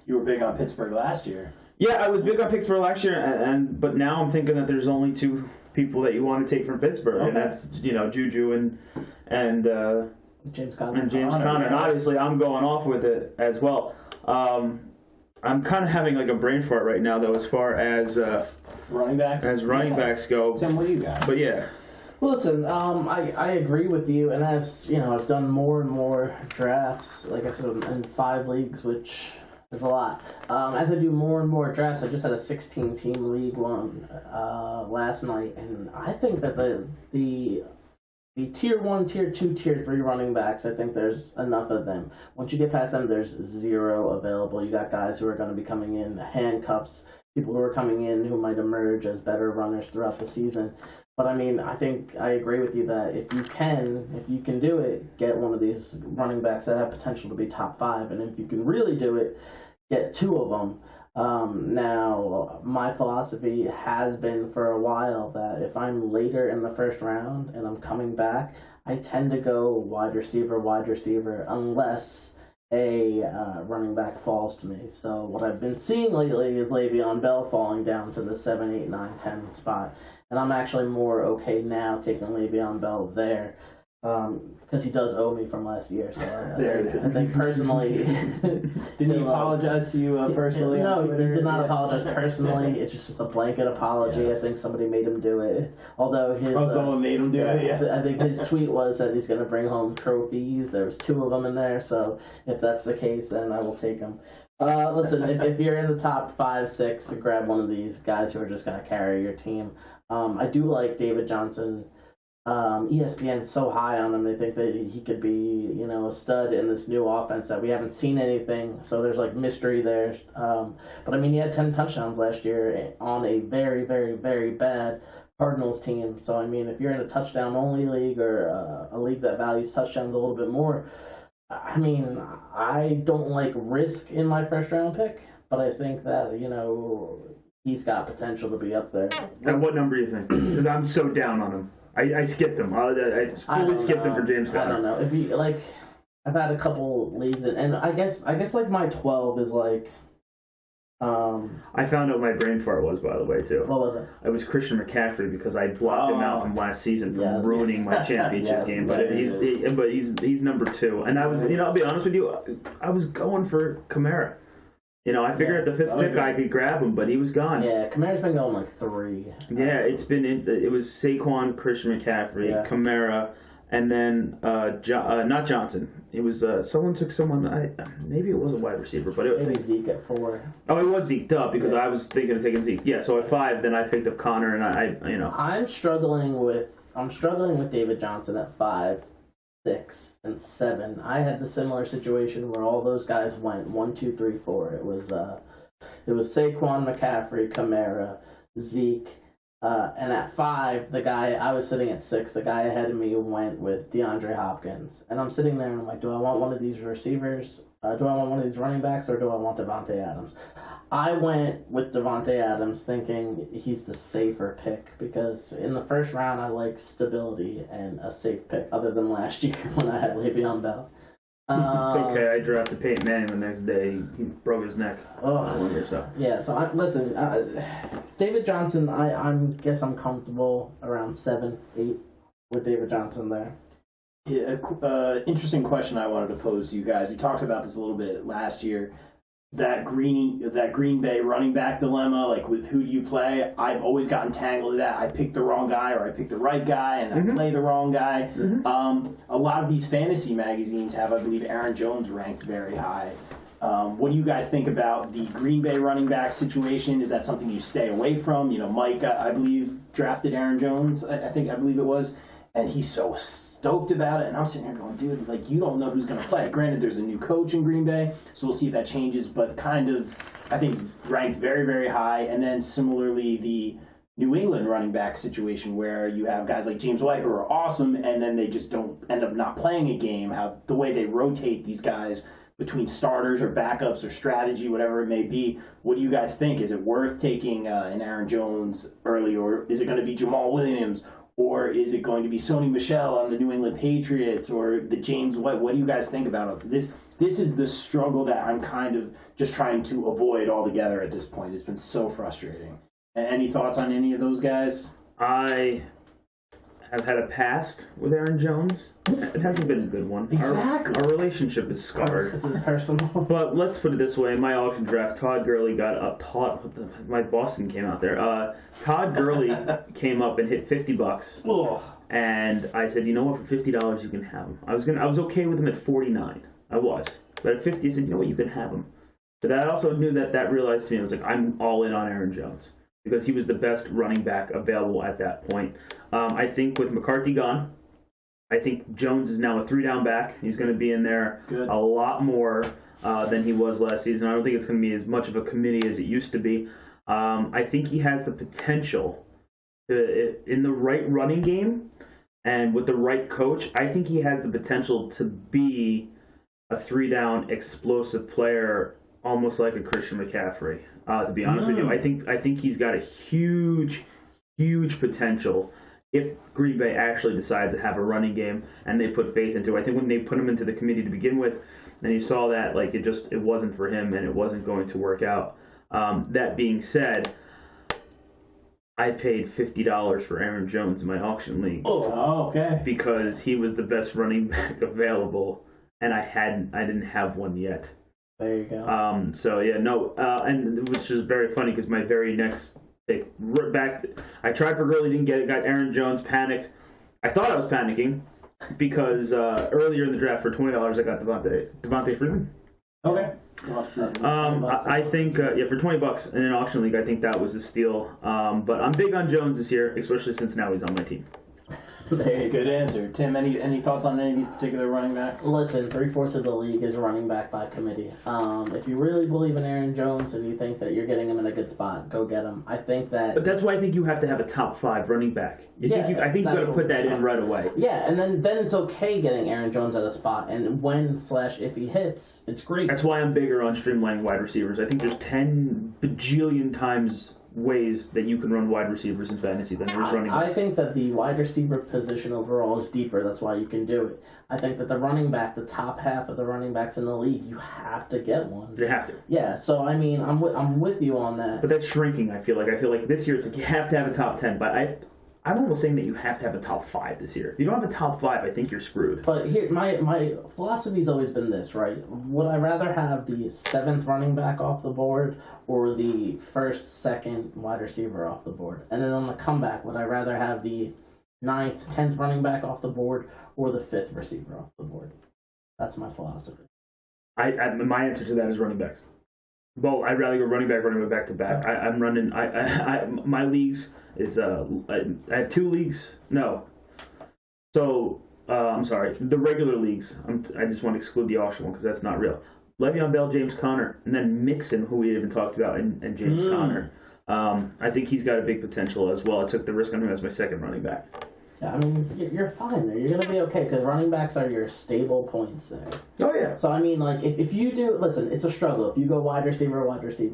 You were big on Pittsburgh last year. Yeah, I was big on Pittsburgh last year, but now I'm thinking that there's only 2 people that you want to take from Pittsburgh, and that's Juju and James Conner. And obviously, I'm going off with it as well. I'm kind of having like a brain fart right now, though, as far as running backs. As running backs go. Tim, what do you got? But yeah. Listen, I agree with you, and as I've done more and more drafts. Like I said, in 5 leagues, which is a lot. As I do more and more drafts, I just had a 16-team league one last night, and I think that the tier 1, tier 2, tier 3 running backs, I think there's enough of them. Once you get past them, there's 0 available. You got guys who are going to be coming in handcuffs, people who are coming in who might emerge as better runners throughout the season. But I mean, I think I agree with you that if you can do it, get one of these running backs that have potential to be top 5. And if you can really do it, get 2 of them. Now, my philosophy has been for a while that if I'm later in the first round and I'm coming back, I tend to go wide receiver, unless a running back falls to me. So what I've been seeing lately is Le'Veon Bell falling down to the 7, 8, 9, 10 spot. And I'm actually more okay now taking Le'Veon Bell there. Because he does owe me from last year, so I think personally. Didn't he apologize to you personally? No, he did not apologize personally. It's just a blanket apology. Yes. I think somebody made him do it. Although someone made him do it. Yeah. I think his tweet was that he's going to bring home trophies. There was 2 of them in there, so if that's the case, then I will take them. Listen, if you're in the top 5, 6, grab one of these guys who are just going to carry your team. I do like David Johnson. ESPN is so high on him. They think that he could be, a stud in this new offense that we haven't seen anything. So there's like mystery there. But I mean, he had 10 touchdowns last year on a very, very, very bad Cardinals team. So I mean, if you're in a touchdown only league or a league that values touchdowns a little bit more, I mean, I don't like risk in my first round pick, but I think that he's got potential to be up there. And what number do you think? Because I'm so down on him. I skipped him. I fully skipped him for James Conner. I don't know. If you I've had a couple leagues, and I guess like my 12 is like. I found out what my brain fart was, by the way, too. What was it? It was Christian McCaffrey because I blocked him out from last season from ruining my championship game. But he's number 2, and I was I'll be honest with you, I was going for Kamara. I figured at the 5th pick I could grab him, but he was gone. Yeah, Kamara's been going like 3. Yeah, it was Saquon, Christian McCaffrey, Kamara, and then not Johnson. It was someone took someone. Maybe it was a wide receiver, but maybe Zeke at 4. Oh, it was Zeke, duh, because I was thinking of taking Zeke. Yeah, so at 5, then I picked up Connor, and I'm struggling with David Johnson at 5. 6 and 7. I had the similar situation where all those guys went 1, 2, 3, 4. It was Saquon, McCaffrey, Kamara, Zeke, and at 5, the guy I was sitting at 6. The guy ahead of me went with DeAndre Hopkins, and I'm sitting there and I'm like, do I want one of these receivers? Do I want one of these running backs, or do I want Davante Adams? I went with Davante Adams thinking he's the safer pick because in the first round I like stability and a safe pick other than last year when I had Le'Veon Bell. It's okay. I drafted Peyton Manning the next day. He broke his neck. Yeah, so listen, David Johnson, I guess I'm comfortable around 7, 8 with David Johnson there. Yeah, interesting question I wanted to pose to you guys. We talked about this a little bit last year. That Green Bay running back dilemma, like with who do you play? I've always gotten tangled in that. I picked the wrong guy or I picked the right guy and I play the wrong guy. A lot of these fantasy magazines have, I believe, Aaron Jones ranked very high. What do you guys think about the Green Bay running back situation? Is that something you stay away from? Mike, I believe, drafted Aaron Jones, I believe it was. and he's so stoked about it. And I'm sitting here going, dude, like, you don't know who's going to play. Granted, there's a new coach in Green Bay, so we'll see if that changes, but kind of, I think, ranked very, very high. And then similarly, the New England running back situation where you have guys like James White who are awesome, and then they just don't end up not playing a game. How the way they rotate these guys between starters or backups or strategy, whatever it may be. What do you guys think? Is it worth taking an Aaron Jones early, or is it going to be Jamal Williams, or is it going to be Sony Michel on the New England Patriots, or the James White? What do you guys think about it? This is the struggle that I'm kind of just trying to avoid altogether at this point. It's been so frustrating. Any thoughts on any of those guys? I have had a past with Aaron Jones. It hasn't been a good one. Exactly. Our relationship is scarred. It's personal. But let's put it this way. In my auction draft, Todd Gurley got up. My Boston came out there. Todd Gurley came up and hit $50. Ugh. And I said, you know what? For $50, you can have him. I was okay with him at 49. I was. But at 50, I said, you know what? You can have him. But I also knew that realized to me, I was like, I'm all in on Aaron Jones, because he was the best running back available at that point. I think with McCarthy gone, I think Jones is now a 3-down back. He's going to be in there a lot more than he was last season. I don't think it's going to be as much of a committee as it used to be. I think he has the potential to, in the right running game and with the right coach, I think he has the potential to be a 3-down explosive player, almost like a Christian McCaffrey. To be honest with you, I think he's got a huge potential if Green Bay actually decides to have a running game and they put faith into it. I think when they put him into the committee to begin with, and you saw that like it wasn't for him and it wasn't going to work out. That being said, I paid $50 for Aaron Jones in my auction league. Oh, okay. Because he was the best running back available, and I didn't have one yet. There you go. So yeah, no, and which is very funny because my very next pick back, I tried for Gurley, didn't get it. Got Aaron Jones, panicked. I thought I was panicking because earlier in the draft for $20 I got Devontae Freeman. Okay. I think for $20 in an auction league, I think that was a steal. But I'm big on Jones this year, especially since now he's on my team. Good answer. Tim, any thoughts on any of these particular running backs? Listen, 3/4 of the league is running back by committee. If you really believe in Aaron Jones and you think that you're getting him in a good spot, go get him. I think that... But that's why I think you have to have a top 5 running back. I think you got to put that in right away. Yeah, and then it's okay getting Aaron Jones at a spot, and if he hits, it's great. That's why I'm bigger on streamlining wide receivers. I think there's 10 bajillion times ways that you can run wide receivers in fantasy than there's running backs. I think that the wide receiver position overall is deeper. That's why you can do it. I think that the running back, the top half of the running backs in the league, you have to get one. They have to. Yeah, so I mean, I'm with you on that. But that's shrinking, I feel like this year it's like you have to have a top 10, but I'm almost saying that you have to have a top 5 this year. If you don't have a top 5, I think you're screwed. But here, my philosophy's always been this, right? Would I rather have the 7th running back off the board or the 1st, 2nd wide receiver off the board? And then on the comeback, would I rather have the 9th, 10th running back off the board or the 5th receiver off the board? That's my philosophy. My answer to that is running backs. Well, I'd rather go running back to back. I'm running. My leagues is I have 2 leagues. No, so I'm sorry. The regular leagues. I just want to exclude the auction one because that's not real. Le'Veon Bell, James Conner, and then Mixon, who we haven't talked about, and James Conner. I think he's got a big potential as well. I took the risk on him as my 2nd running back. Yeah, I mean, you're fine there. You're going to be okay because running backs are your stable points there. Oh, yeah. So, I mean, like, if you do... Listen, it's a struggle. If you go wide receiver,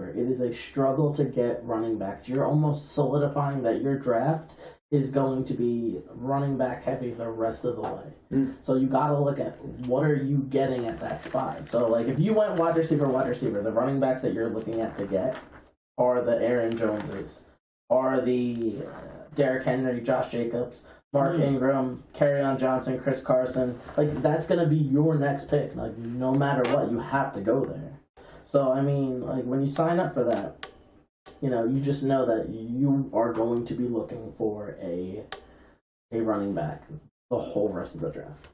it is a struggle to get running backs. You're almost solidifying that your draft is going to be running back heavy the rest of the way. So you got to look at what are you getting at that spot. So, like, if you went wide receiver, the running backs that you're looking at to get are the Aaron Joneses, are the Derrick Henry, Josh Jacobs, Mark Ingram, Kerryon Johnson, Chris Carson. Like, that's going to be your next pick. Like, no matter what, you have to go there. So, I mean, like, when you sign up for that, you know, you just know that you are going to be looking for a running back the whole rest of the draft.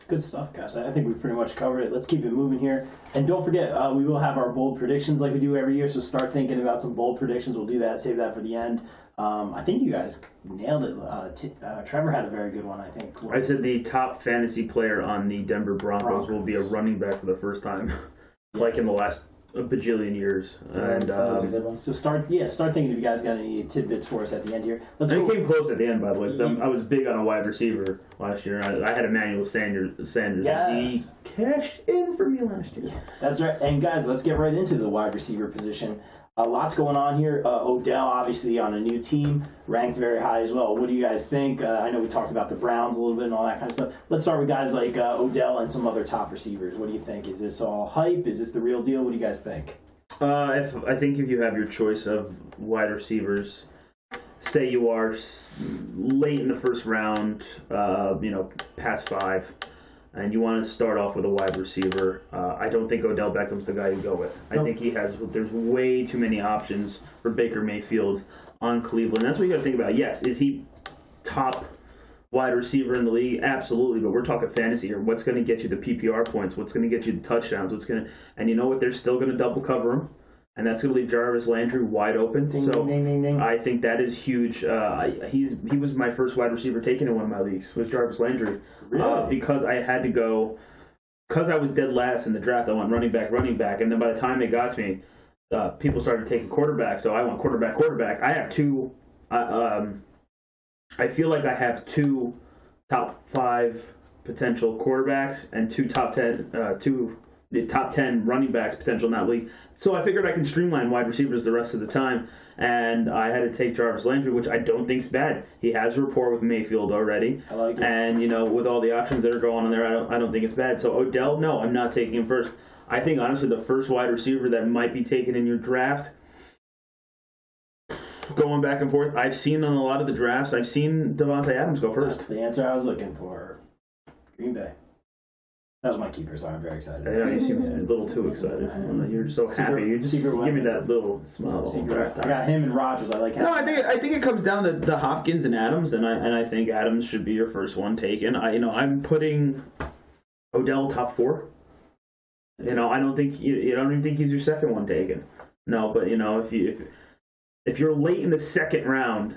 Good stuff, guys. I think we've pretty much covered it. Let's keep it moving here. And don't forget, we will have our bold predictions like we do every year, so start thinking about some bold predictions. We'll do that, save that for the end. I think you guys nailed it. Trevor had a very good one, I think. I said the top fantasy player on the Denver Broncos will be a running back for the first time, like in the last bajillion years. And That was a good one. So start thinking if you guys got any tidbits for us at the end here. Let's and go. it came close at the end, by the way, 'cause I was big on a wide receiver last year. I had Emmanuel Sanders. Yes. He cashed in for me last year. That's right. And guys, let's get right into the wide receiver position. Lots going on here. Odell, obviously, on a new team, ranked very high as well. What do you guys think? I know we talked about the Browns a little bit and all that kind of stuff. Let's start with guys like Odell and some other top receivers. What do you think? Is this all hype? Is this the real deal? What do you guys think? I think if you have your choice of wide receivers, say you are late in the first round, past 5, and you want to start off with a wide receiver, I don't think Odell Beckham's the guy you go with. I think there's way too many options for Baker Mayfield on Cleveland. That's what you got to think about. Yes, is he top wide receiver in the league? Absolutely, but we're talking fantasy here. What's going to get you the PPR points? What's going to get you the touchdowns? And you know what? They're still going to double cover him, and that's going to leave Jarvis Landry wide open. Ding, so ding, ding, ding. I think that is huge. He was my first wide receiver taken in one of my leagues, was Jarvis Landry. Really? Because I had to go, because I was dead last in the draft, I went running back, and then by the time it got to me, people started taking quarterback, so I went quarterback. I have two, I feel like I have 2 top 5 potential quarterbacks and 2 top 10 running backs potential in that league. So I figured I can streamline wide receivers the rest of the time, and I had to take Jarvis Landry, which I don't think's bad. He has rapport with Mayfield already. I like it. And, with all the options that are going on there, I don't think it's bad. So Odell, no, I'm not taking him first. I think, honestly, the first wide receiver that might be taken in your draft, going back and forth, I've seen on a lot of the drafts, I've seen Davante Adams go first. That's the answer I was looking for. Green Bay. That was my keeper, so I'm very excited. I know you seem a little too excited. You're so happy. You just give me that little smile. I got him and Rodgers. I like him. No, I think it comes down to Hopkins and Adams, and I think Adams should be your first one taken. I'm putting Odell top 4. I don't think you don't even think he's your second one taken. No, but if you're late in the second round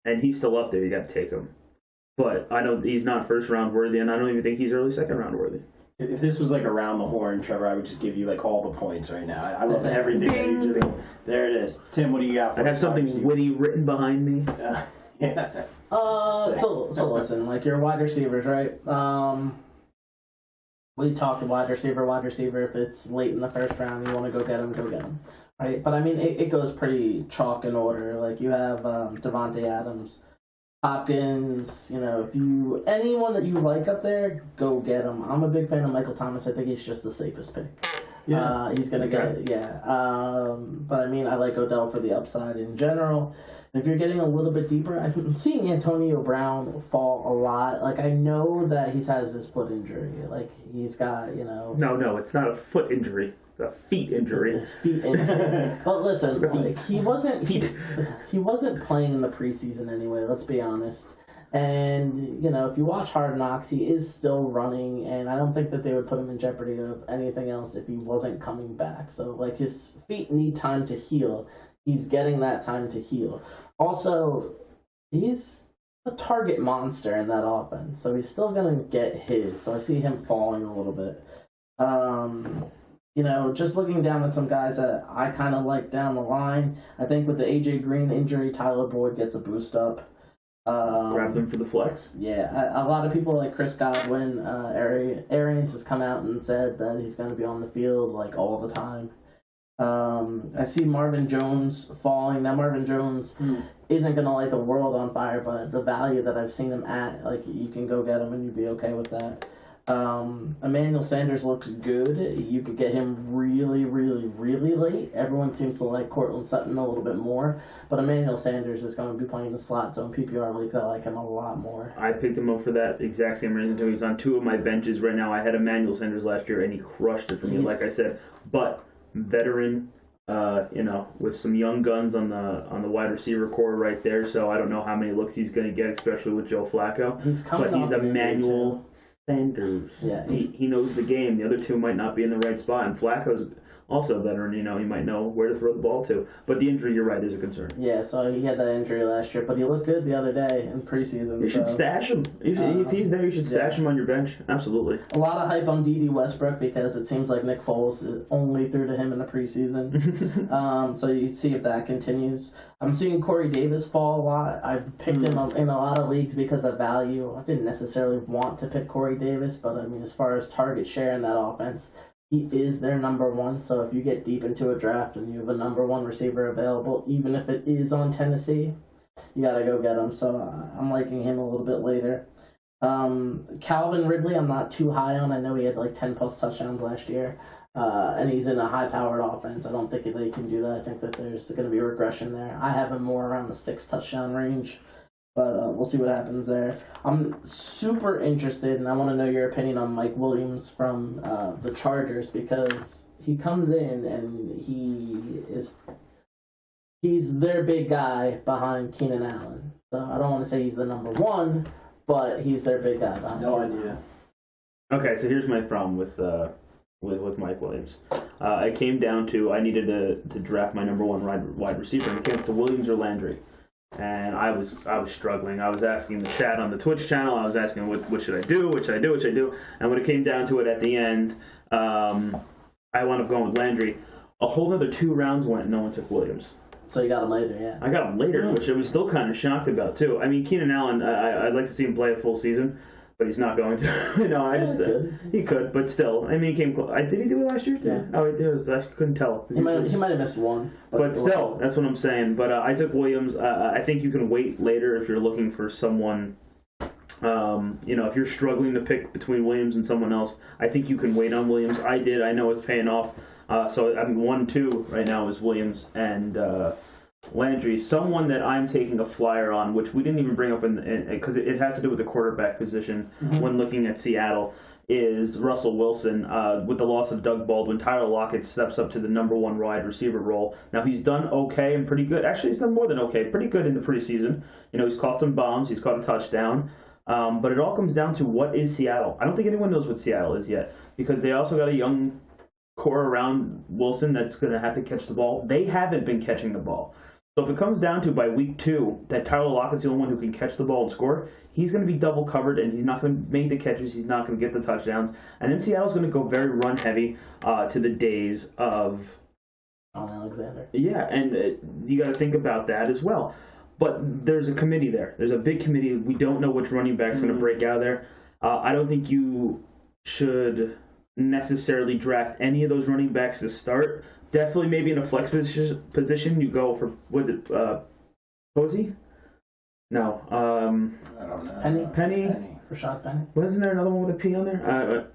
and he's still up there, you got to take him. But he's not first round worthy, and I don't even think he's early second round worthy. If this was like around the horn, Trevor, I would just give you like all the points right now. I love everything that you just. There it is. Tim, what do you got for I have something witty written behind me. Yeah. So listen, like your wide receivers, right? We talked wide receiver. If it's late in the first round, you want to go get him, right? But I mean, it goes pretty chalk in order. Like you have Davante Adams, Hopkins. Anyone that you like up there, go get him. I'm a big fan of Michael Thomas. I think he's just the safest pick. Yeah. He's gonna get it. Yeah. But I mean, I like Odell for the upside in general. If you're getting a little bit deeper, I'm seeing Antonio Brown fall a lot. Like, I know that he has his foot injury. Like, he's got, No, it's not a foot injury. It's a feet injury. His feet injury. But listen, like, he wasn't playing in the preseason anyway, let's be honest. And, if you watch Hard Knocks, he is still running, and I don't think that they would put him in jeopardy of anything else if he wasn't coming back. So, like, his feet need time to heal. He's getting that time to heal. Also, he's a target monster in that offense, so he's still going to get his. So I see him falling a little bit. Just looking down at some guys that I kind of like down the line, I think with the A.J. Green injury, Tyler Boyd gets a boost up. Grab them for the flex. Yeah, a lot of people like Chris Godwin, Arians has come out and said that he's going to be on the field like all the time. I see Marvin Jones falling. Now Marvin Jones isn't going to light the world on fire, but the value that I've seen him at, like you can go get him and you'd be okay with that. Emmanuel Sanders looks good. You could get him really, really, really late. Everyone seems to like Cortland Sutton a little bit more, but Emmanuel Sanders is going to be playing the slot zone PPR leagues. I like him a lot more. I picked him up for that exact same reason too. He's on 2 of my benches right now. I had Emmanuel Sanders last year, and he crushed it for me, like I said. But veteran with some young guns on the wide receiver core right there. So I don't know how many looks he's going to get, especially with Joe Flacco. He's coming but he's off Emmanuel Sanders. Yeah, he knows the game. The other two might not be in the right spot, and Flacco's also a veteran. He might know where to throw the ball to. But the injury, you're right, is a concern. Yeah, so he had that injury last year, but he looked good the other day in preseason. You should stash him. If he's there, you should stash him on your bench. Absolutely. A lot of hype on D.D. Westbrook because it seems like Nick Foles only threw to him in the preseason. So you see if that continues. I'm seeing Corey Davis fall a lot. I've picked him up in a lot of leagues because of value. I didn't necessarily want to pick Corey Davis, but I mean, as far as target share in that offense, he is their number one. So if you get deep into a draft and you have a number one receiver available, even if it is on Tennessee, you got to go get him. So I'm liking him a little bit later. Calvin Ridley, I'm not too high on. I know he had like 10 plus touchdowns last year. And he's in a high-powered offense. I don't think they can do that. I think that there's going to be regression there. I have him more around the 6 touchdown range. But we'll see what happens there. I'm super interested, and I want to know your opinion on Mike Williams from the Chargers because he comes in and he's their big guy behind Keenan Allen. So I don't want to say he's the number one, but he's their big guy behind. No idea. Okay, so here's my problem with Mike Williams. It came down to I needed to draft my number one wide receiver, and it came to Williams or Landry. And I was struggling. I was asking the chat on the Twitch channel. I was asking what should I do? What should I do? What should I do? And when it came down to it at the end, I wound up going with Landry. A whole other 2 rounds went, and no one took Williams. So you got him later, yeah. I got him later, which I was still kind of shocked about too. I mean, Keenan Allen, I'd like to see him play a full season, but he's not going to. He could, but still. I mean, he came close. Did he do it last year too? Yeah. Oh, he did. I couldn't tell. He might have missed one. But still, that's what I'm saying. But I took Williams. I think you can wait later if you're looking for someone. If you're struggling to pick between Williams and someone else, I think you can wait on Williams. I did. I know it's paying off. So I'm 1-2 right now is Williams and Landry. Someone that I'm taking a flyer on, which we didn't even bring up because it has to do with the quarterback position when looking at Seattle, is Russell Wilson. With the loss of Doug Baldwin, Tyler Lockett steps up to the number one wide receiver role. Now he's done okay and pretty good. Actually, he's done more than okay. Pretty good in the preseason. He's caught some bombs. He's caught a touchdown. But it all comes down to what is Seattle. I don't think anyone knows what Seattle is yet because they also got a young core around Wilson that's going to have to catch the ball. They haven't been catching the ball. So if it comes down to by week 2 that Tyler Lockett's the only one who can catch the ball and score, he's going to be double covered and he's not going to make the catches. He's not going to get the touchdowns. And then Seattle's going to go very run heavy to the days of Alexander. Yeah, and you got to think about that as well. But there's a committee there. There's a big committee. We don't know which running back's going to break out of there. I don't think you should necessarily draft any of those running backs to start. Definitely maybe in a flex position you go for, was it Posey? No. I don't know. Penny. Rashad Penny. Wasn't there another one with a P on there?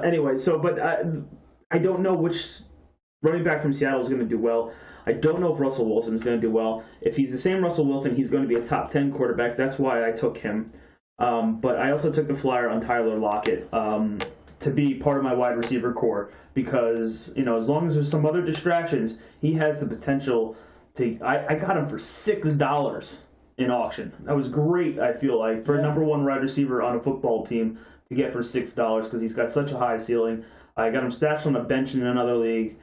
Anyway, but I don't know which running back from Seattle is going to do well. I don't know if Russell Wilson is going to do well. If he's the same Russell Wilson, he's going to be a top 10 quarterback. That's why I took him. But I also took the flyer on Tyler Lockett to be part of my wide receiver core because, as long as there's some other distractions, he has the potential to... I got him for $6 in auction. That was great, I feel like, for a number one wide receiver on a football team to get for $6 because he's got such a high ceiling. I got him stashed on a bench in another league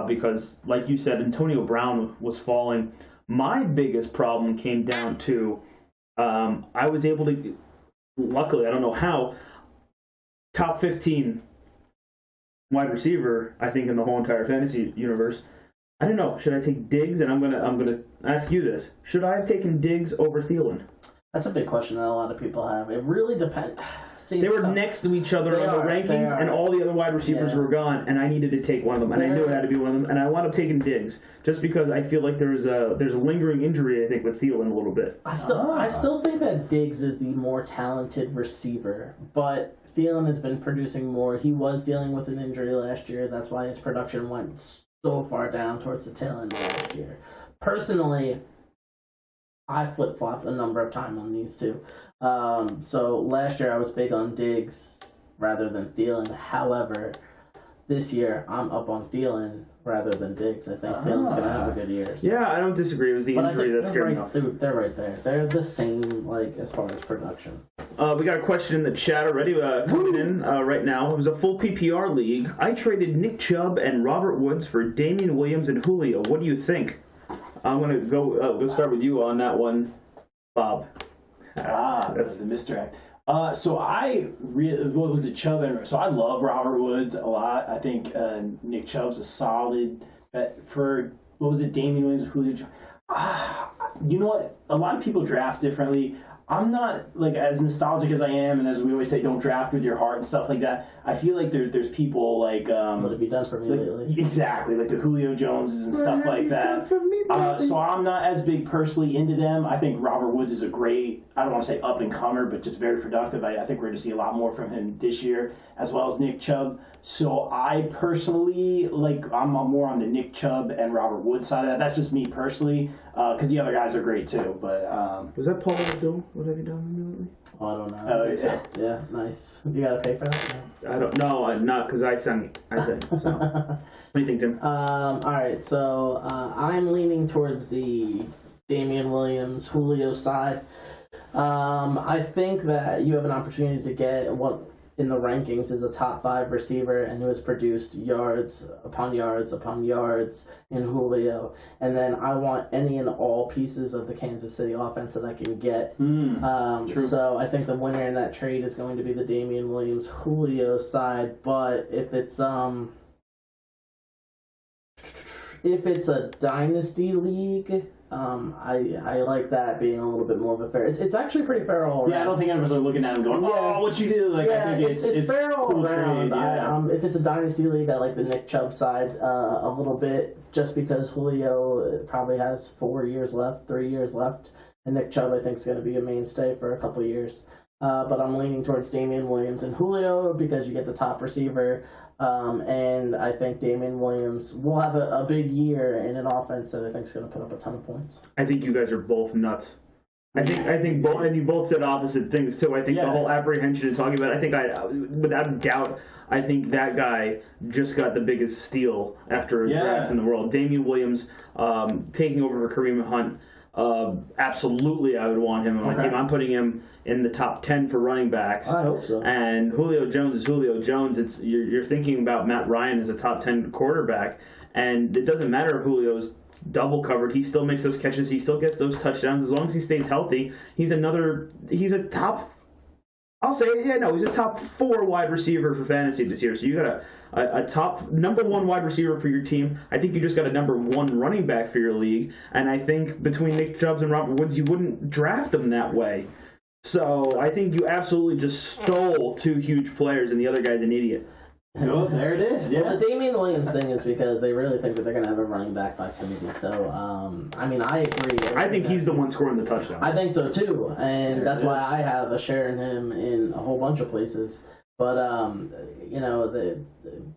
because, like you said, Antonio Brown was falling. My biggest problem came down to I was able to... Luckily, I don't know how... top 15 wide receiver, I think, in the whole entire fantasy universe. I don't know. Should I take Diggs? And I'm gonna ask you this: should I have taken Diggs over Thielen? That's a big question that a lot of people have. It really depends. They were next to each other on the rankings, and all the other wide receivers were gone, and I needed to take one of them, and I knew it had to be one of them, and I wound up taking Diggs just because I feel like there's a lingering injury, I think, with Thielen a little bit. I still think that Diggs is the more talented receiver, but Thielen has been producing more. He was dealing with an injury last year. That's why his production went so far down towards the tail end of last year. Personally, I flip-flopped a number of times on these two. So last year I was big on Diggs rather than Thielen. However, this year I'm up on Thielen rather than Diggs. I think Thielen's going to have a good year. So. Yeah, I don't disagree. It was the injury that scared me off. They're right there. They're the same, like, as far as production. We got a question in the chat already coming in right now. It was a full PPR league. I traded Nick Chubb and Robert Woods for Damian Williams and Julio. What do you think? I'm going to go start with you on that one, Bob. That's the misdirect. So I what was it, Chubb? So I love Robert Woods a lot. I think Nick Chubb's a solid bet for, what was it, Damian Williams, Julio Jones. You know what? A lot of people draft differently. I'm not, like, as nostalgic as I am, and as we always say, don't draft with your heart and stuff like that. I feel like there's people like what have you done for me lately? Exactly, like the Julio Joneses and stuff like that. So I'm not as big personally into them. I think Robert Woods is a great, I don't want to say up and comer, but just very productive. I think we're going to see a lot more from him this year, as well as Nick Chubb. So I personally, like, I'm more on the Nick Chubb and Robert Woods side of that. That's just me personally, because the other guys are great too. But was that Paul Abdul? What have you done lately? Oh, I don't know. Yeah, nice. You got to pay for that? I don't know, not because I sang. So. What do you think, Tim? All right, so I'm leaning towards the Damian Williams, Julio side. I think that you have an opportunity to get what in the rankings is a top 5 receiver and who has produced yards upon yards upon yards in Julio. And then I want any and all pieces of the Kansas City offense that I can get. So I think the winner in that trade is going to be the Damian Williams Julio side. But if it's a dynasty league, I like that being a little bit more of a fair. It's actually pretty fair all around. Yeah, I don't think everyone's looking at him going, "Oh, what you do?" Like, I think it's fair all cool around. Trade, yeah. If it's a dynasty league, I like the Nick Chubb side a little bit, just because Julio probably has 3 years left, and Nick Chubb I think is going to be a mainstay for a couple years. But I'm leaning towards Damian Williams and Julio because you get the top receiver. And I think Damian Williams will have a big year in an offense that I think is going to put up a ton of points. I think you guys are both nuts. I think both, and you both said opposite things too. I think the whole apprehension of talking about it, without a doubt, I think that guy just got the biggest steal after a draft in the world. Damian Williams taking over for Kareem Hunt. Absolutely, I would want him on my team. I'm putting him in the top 10 for running backs. I hope so. And Julio Jones is Julio Jones. You're thinking about Matt Ryan as a top 10 quarterback, and it doesn't matter if Julio's double covered. He still makes those catches. He still gets those touchdowns. As long as he stays healthy, he's a top. I'll say it. Yeah, no, he's a top 4 wide receiver for fantasy this year. So you got a top number 1 wide receiver for your team. I think you just got a number 1 running back for your league. And I think between Nick Chubb and Robert Woods, you wouldn't draft them that way. So I think you absolutely just stole 2 huge players, and the other guy's an idiot. Oh, there it is. Yeah. Well, the Damian Williams thing is because they really think that they're going to have a running back by committee. So, I mean, I agree. I think he's the one scoring the touchdown. I think so, too. And that's why I have a share in him in a whole bunch of places. But, you know,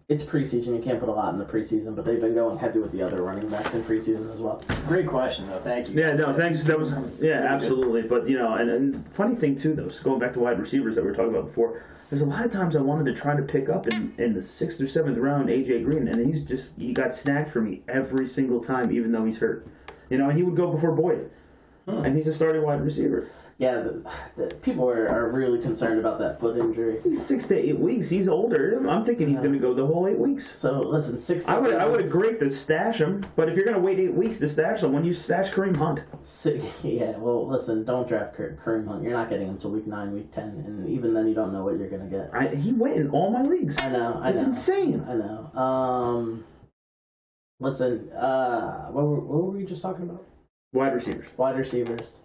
it's preseason. You can't put a lot in the preseason, but they've been going heavy with the other running backs in preseason as well. Great question, though. Thank you. Yeah, no, thanks. That was, absolutely. But, you know, and funny thing, too, though, going back to wide receivers that we were talking about before, there's a lot of times I wanted to try to pick up in the 6th or 7th round A.J. Green, and he got snagged for me every single time, even though he's hurt. You know, and he would go before Boyd. And he's a starting wide receiver. Yeah, the people are really concerned about that foot injury. He's 6 to 8 weeks. He's older. I'm thinking he's going to go the whole 8 weeks. So listen, 6 to 8 weeks. I would agree to stash him, but if you're going to wait 8 weeks to stash someone, you stash Kareem Hunt. Yeah, well, listen, don't draft Kareem Hunt. You're not getting him until week 9, week 10, and even then you don't know what you're going to get. He went in all my leagues. I know. It's insane. I know. Listen, what were we just talking about? Wide receivers.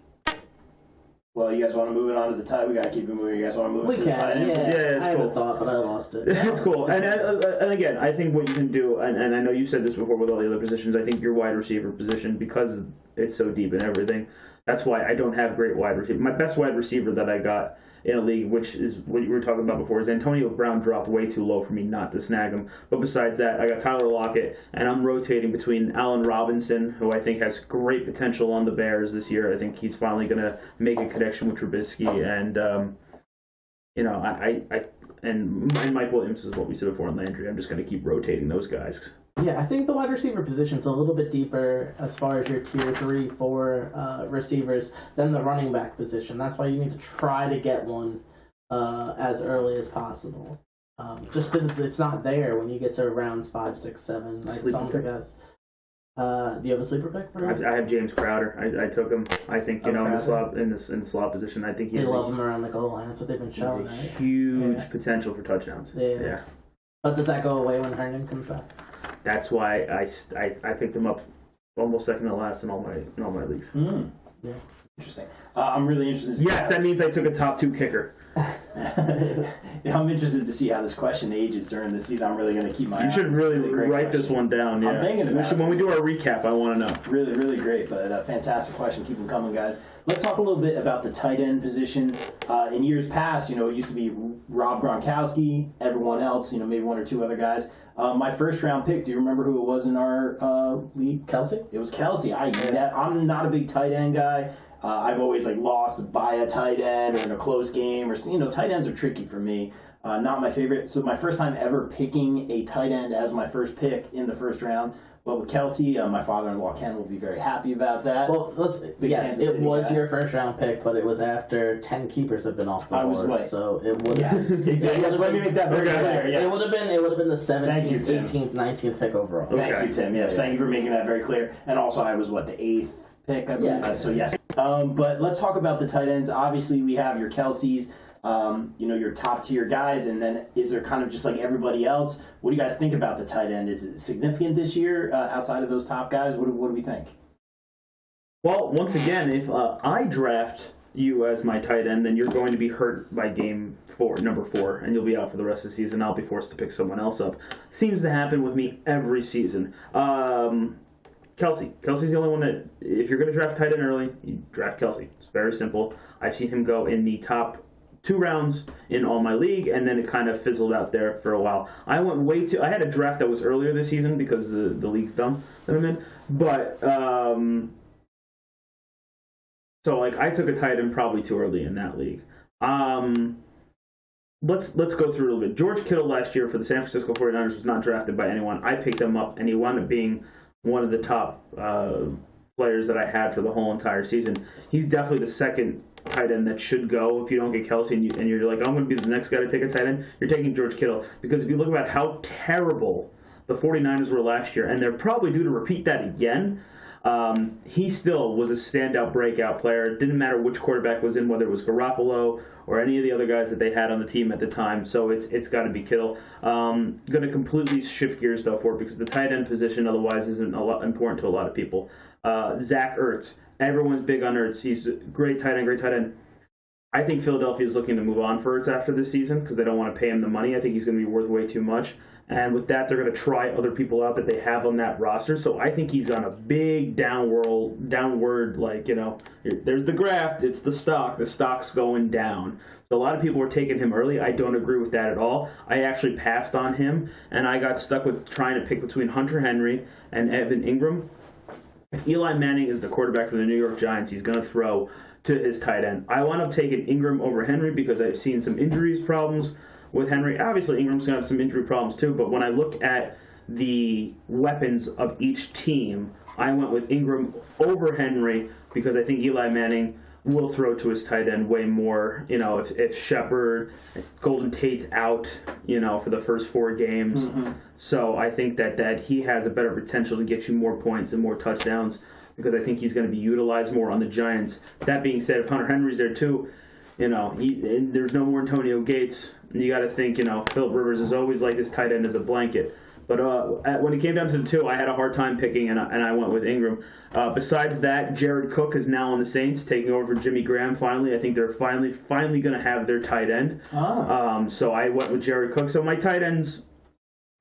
Well, you guys want to move it on to the tight? We got to keep it moving. You guys want to move it to the tight end? Yeah, it's I cool. had a thought, but I lost it. It's cool. And again, I think what you can do, and I know you said this before with all the other positions, I think your wide receiver position, because it's so deep and everything, that's why I don't have great wide receiver. My best wide receiver that I got in a league, which is what you were talking about before, is Antonio Brown dropped way too low for me not to snag him. But besides that, I got Tyler Lockett, and I'm rotating between Allen Robinson, who I think has great potential on the Bears this year. I think he's finally going to make a connection with Trubisky, and you know, and Mike Williams is what we said before on Landry. I'm just going to keep rotating those guys. Yeah, I think the wide receiver position's a little bit deeper as far as your tier 3, 4 receivers than the running back position. That's why you need to try to get one as early as possible. Just because it's not there when you get to rounds 5, 6, 7. Like some of the guys. Do you have a sleeper pick for him? I have James Crowder. I took him. I think in the slot position. I think they love him around the goal line. That's what they've been showing. Right? Huge potential for touchdowns. Yeah. But does that go away when Herndon comes back? That's why I picked him up almost second to last in all my leagues. Yeah. Interesting. I'm really interested. Yes, that means I took a top 2 kicker. I'm interested to see how this question ages during the season. I'm really going to keep my. You should really write this one down. Yeah. I'm thinking about it. When we do our recap, I want to know. Really, really great, but a fantastic question. Keep them coming, guys. Let's talk a little bit about the tight end position. In years past, it used to be Rob Gronkowski, everyone else, maybe one or two other guys. My first round pick, do you remember who it was in our league? Kelsey? It was Kelsey. I'm not a big tight end guy. I've always lost by a tight end or in a close game, or tight ends are tricky for me. Not my favorite. So my first time ever picking a tight end as my first pick in the first round. Well, with Kelsey, my father-in-law Ken will be very happy about that. Well, yes, it was your first round pick, but it was after 10 keepers have been off the board. So it would. Yes, exactly. Let me make that very clear. Yes. It would have been the 17th, 18th, 19th pick overall. Thank you, Tim. Yes, thank you for making that very clear. And also, I was the 8th pick. I believe. So yes. But let's talk about the tight ends. Obviously, we have your Kelseys. Your top tier guys, and then is there kind of just like everybody else? What do you guys think about the tight end? Is it significant this year outside of those top guys? What do we think? Well, once again, if I draft you as my tight end, then you're going to be hurt by number 4, and you'll be out for the rest of the season. I'll be forced to pick someone else up. Seems to happen with me every season. Kelsey's the only one that, if you're going to draft tight end early, you draft Kelsey. It's very simple. I've seen him go in the top 2 rounds in all my league, and then it kind of fizzled out there for a while. I had a draft that was earlier this season because the league's dumb that I'm in, but so I took a tight end probably too early in that league. Let's go through a little bit. George Kittle last year for the San Francisco 49ers was not drafted by anyone. I picked him up, and he wound up being one of the top players that I had for the whole entire season. He's definitely the second tight end that should go if you don't get Kelsey and you're like, I'm going to be the next guy to take a tight end. You're taking George Kittle, because if you look at how terrible the 49ers were last year, and they're probably due to repeat that again, he still was a standout breakout player. It didn't matter which quarterback was in, whether it was Garoppolo or any of the other guys that they had on the team at the time. So it's got to be Kittle. Going to completely shift gears though for it, because the tight end position otherwise isn't important to a lot of people. Zach Ertz. Everyone's big on Ertz. He's a great tight end. I think Philadelphia is looking to move on for Ertz after this season because they don't want to pay him the money. I think he's going to be worth way too much. And with that, they're going to try other people out that they have on that roster. So I think he's on a big downward, there's the graft, it's the stock. The stock's going down. So a lot of people were taking him early. I don't agree with that at all. I actually passed on him, and I got stuck with trying to pick between Hunter Henry and Evan Ingram. If Eli Manning is the quarterback for the New York Giants, he's going to throw to his tight end. I wound up taking Ingram over Henry because I've seen some problems with Henry. Obviously, Ingram's going to have some injury problems too, but when I look at the weapons of each team, I went with Ingram over Henry because I think Eli Manning will throw to his tight end way more. If Shepard, Golden Tate's out, for the first 4 games. Mm-hmm. So I think that he has a better potential to get you more points and more touchdowns because I think he's going to be utilized more on the Giants. That being said, if Hunter Henry's there too, there's no more Antonio Gates. You got to think, Philip Rivers is always like this tight end as a blanket. But when it came down to the 2, I had a hard time picking, and I went with Ingram. Besides that, Jared Cook is now on the Saints, taking over for Jimmy Graham finally. I think they're finally going to have their tight end. So I went with Jared Cook. So my tight ends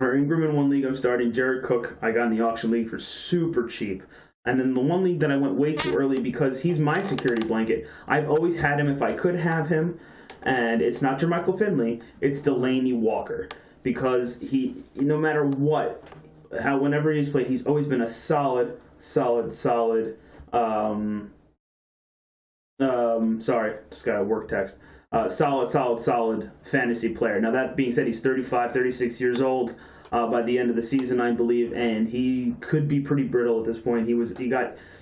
are Ingram in one league I'm starting. Jared Cook I got in the auction league for super cheap. And then the one league that I went way too early because he's my security blanket. I've always had him if I could have him. And it's not Jermichael Finley, it's Delaney Walker. Because he, no matter whenever he's played, he's always been a solid. Sorry, just got a work text. solid fantasy player. Now, that being said, he's 35, 36 years old by the end of the season, I believe, and he could be pretty brittle at this point.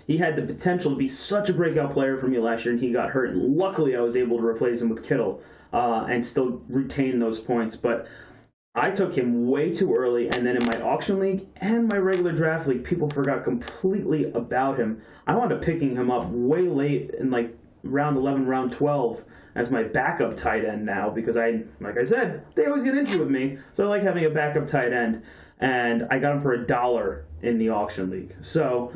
He had the potential to be such a breakout player for me last year, and he got hurt. And luckily, I was able to replace him with Kittle and still retain those points. But I took him way too early, and then in my auction league and my regular draft league, people forgot completely about him. I wound up picking him up way late in like round 11, round 12 as my backup tight end now because like I said, they always get injured with me, so I like having a backup tight end. And I got him for $1 in the auction league. So,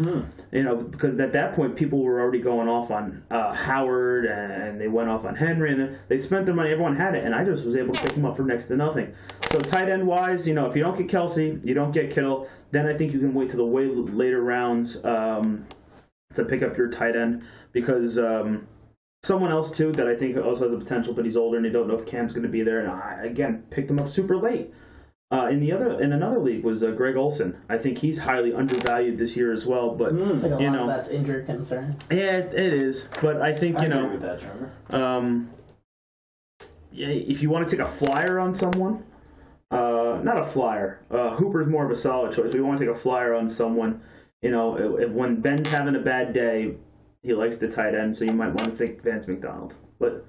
because at that point, people were already going off on Howard, and they went off on Henry, and they spent their money. Everyone had it, and I just was able to pick him up for next to nothing. So tight end-wise, if you don't get Kelsey, you don't get Kittle, then I think you can wait to the way later rounds to pick up your tight end, because someone else, too, that I think also has the potential, but he's older, and they don't know if Cam's going to be there, and I, again, picked him up super late. In another league was Greg Olsen. I think he's highly undervalued this year as well. But I think a lot of that's injury concern. Yeah, it is. But I think I agree with that, Trevor. If you want to take a flyer on someone, not a flyer. Hooper's more of a solid choice. But you want to take a flyer on someone. When Ben's having a bad day, he likes the tight end, so you might want to think Vance McDonald. But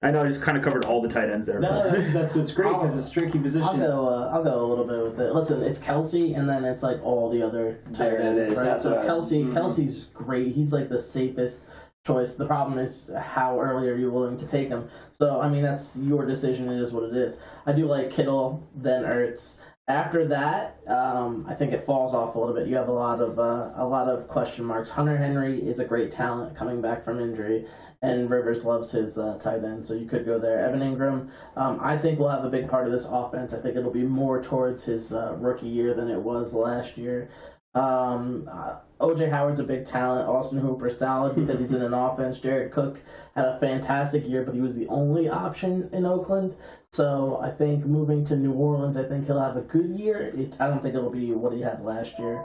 I know I just kind of covered all the tight ends there. No, it's great because it's a tricky position. I'll go a little bit with it. Listen, it's Kelsey, and then it's like all the other tight ends. Right? So Kelsey's great. He's like the safest choice. The problem is how early are you willing to take him? So I mean that's your decision. It is what it is. I do like Kittle, then Ertz. After that, I think it falls off a little bit. You have a lot of question marks. Hunter Henry is a great talent coming back from injury, and Rivers loves his tight end, so you could go there. Evan Ingram, I think will have a big part of this offense. I think it'll be more towards his rookie year than it was last year. O.J. Howard's a big talent. Austin Hooper solid because he's in an offense. Jared Cook had a fantastic year, but he was the only option in Oakland. So I think moving to New Orleans, I think he'll have a good year. I don't think it'll be what he had last year.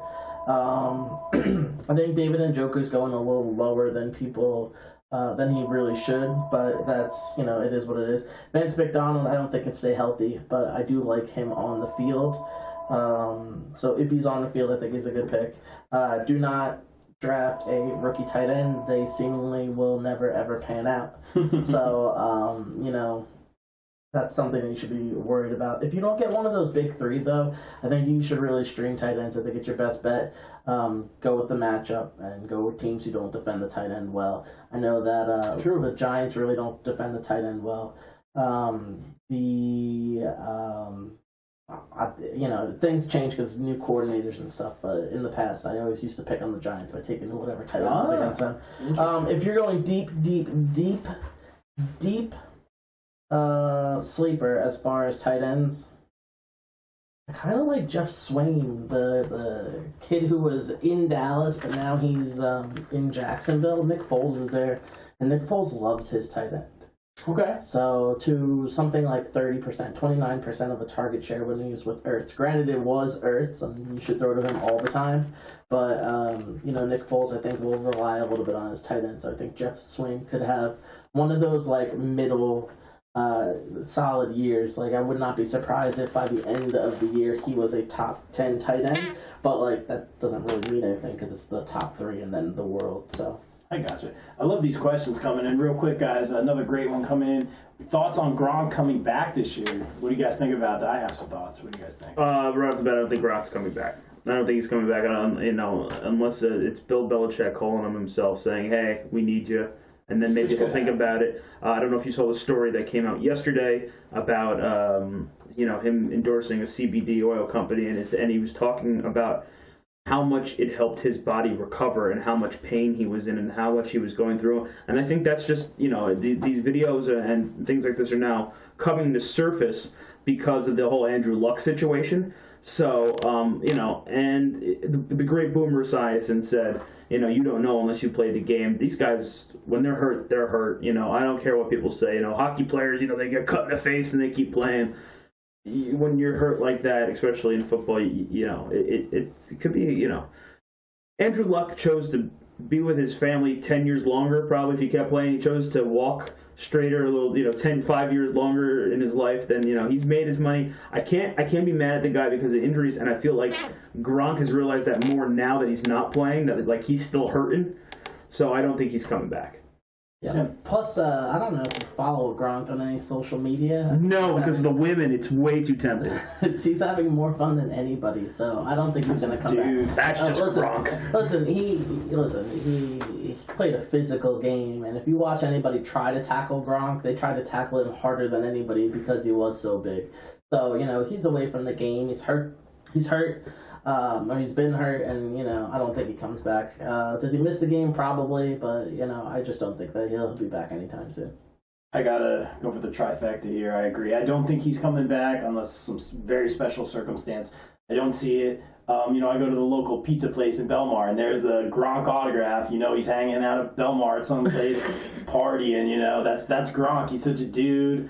I think David Njoku's going a little lower than people than he really should, but that's, it is what it is. Vance McDonald, I don't think can stay healthy, but I do like him on the field. So if he's on the field, I think he's a good pick. Do not draft a rookie tight end. They seemingly will never, ever pan out. So, that's something that you should be worried about. If you don't get one of those big three, though, I think you should really stream tight ends. I think it's your best bet. Go with the matchup and go with teams who don't defend the tight end well. I know that the Giants really don't defend the tight end well. Things change because new coordinators and stuff. But in the past, I always used to pick on the Giants by taking whatever tight end was against them. If you're going deep sleeper as far as tight ends, I kind of like Jeff Swain, the kid who was in Dallas, but now he's in Jacksonville. Nick Foles is there, and Nick Foles loves his tight end. Okay. So to something like 30%, 29% of the target share when he was with Ertz. Granted, it was Ertz, and you should throw to him all the time. But, Nick Foles, I think, will rely a little bit on his tight end. So I think Jeff Swain could have one of those, middle solid years. I would not be surprised if by the end of the year he was a top 10 tight end. But, that doesn't really mean anything because it's the top 3 and then the world, so... I gotcha. I love these questions coming in. Real quick, guys, another great one coming in. Thoughts on Gronk coming back this year? What do you guys think about that? I have some thoughts. What do you guys think? Right off the bat, I don't think Gronk's coming back. I don't think he's coming back, unless it's Bill Belichick calling him himself saying, hey, we need you. And then maybe he'll think about it. I don't know if you saw the story that came out yesterday about him endorsing a CBD oil company, and he was talking about how much it helped his body recover and how much pain he was in and how much he was going through. And I think that's just, these videos and things like this are now coming to surface because of the whole Andrew Luck situation. So, and the great Boomer Esiason said, you don't know unless you play the game. These guys, when they're hurt, they're hurt. I don't care what people say. Hockey players, they get cut in the face and they keep playing. When you're hurt like that, especially in football, it could be, Andrew Luck chose to be with his family 10 years longer, probably, if he kept playing. He chose to walk straighter, a little, 5 years longer in his life, then, he's made his money. I can't be mad at the guy because of injuries, and I feel like Gronk has realized that more now that he's not playing, that, like, he's still hurting. So I don't think he's coming back. Yeah. Plus, I don't know if you follow Gronk on any social media. No, because of the women, it's way too tempting. He's having more fun than anybody, so I don't think he's going to come back. That's just Gronk. Listen, he played a physical game, and if you watch anybody try to tackle Gronk, they try to tackle him harder than anybody because he was so big. So, he's away from the game. He's hurt. Or he's been hurt, and, I don't think he comes back. Does he miss the game? Probably, but, I just don't think that he'll be back anytime soon. I gotta go for the trifecta here. I agree. I don't think he's coming back unless some very special circumstance. I don't see it. I go to the local pizza place in Belmar, and there's the Gronk autograph. He's hanging out at Belmar at some place partying. That's Gronk. He's such a dude.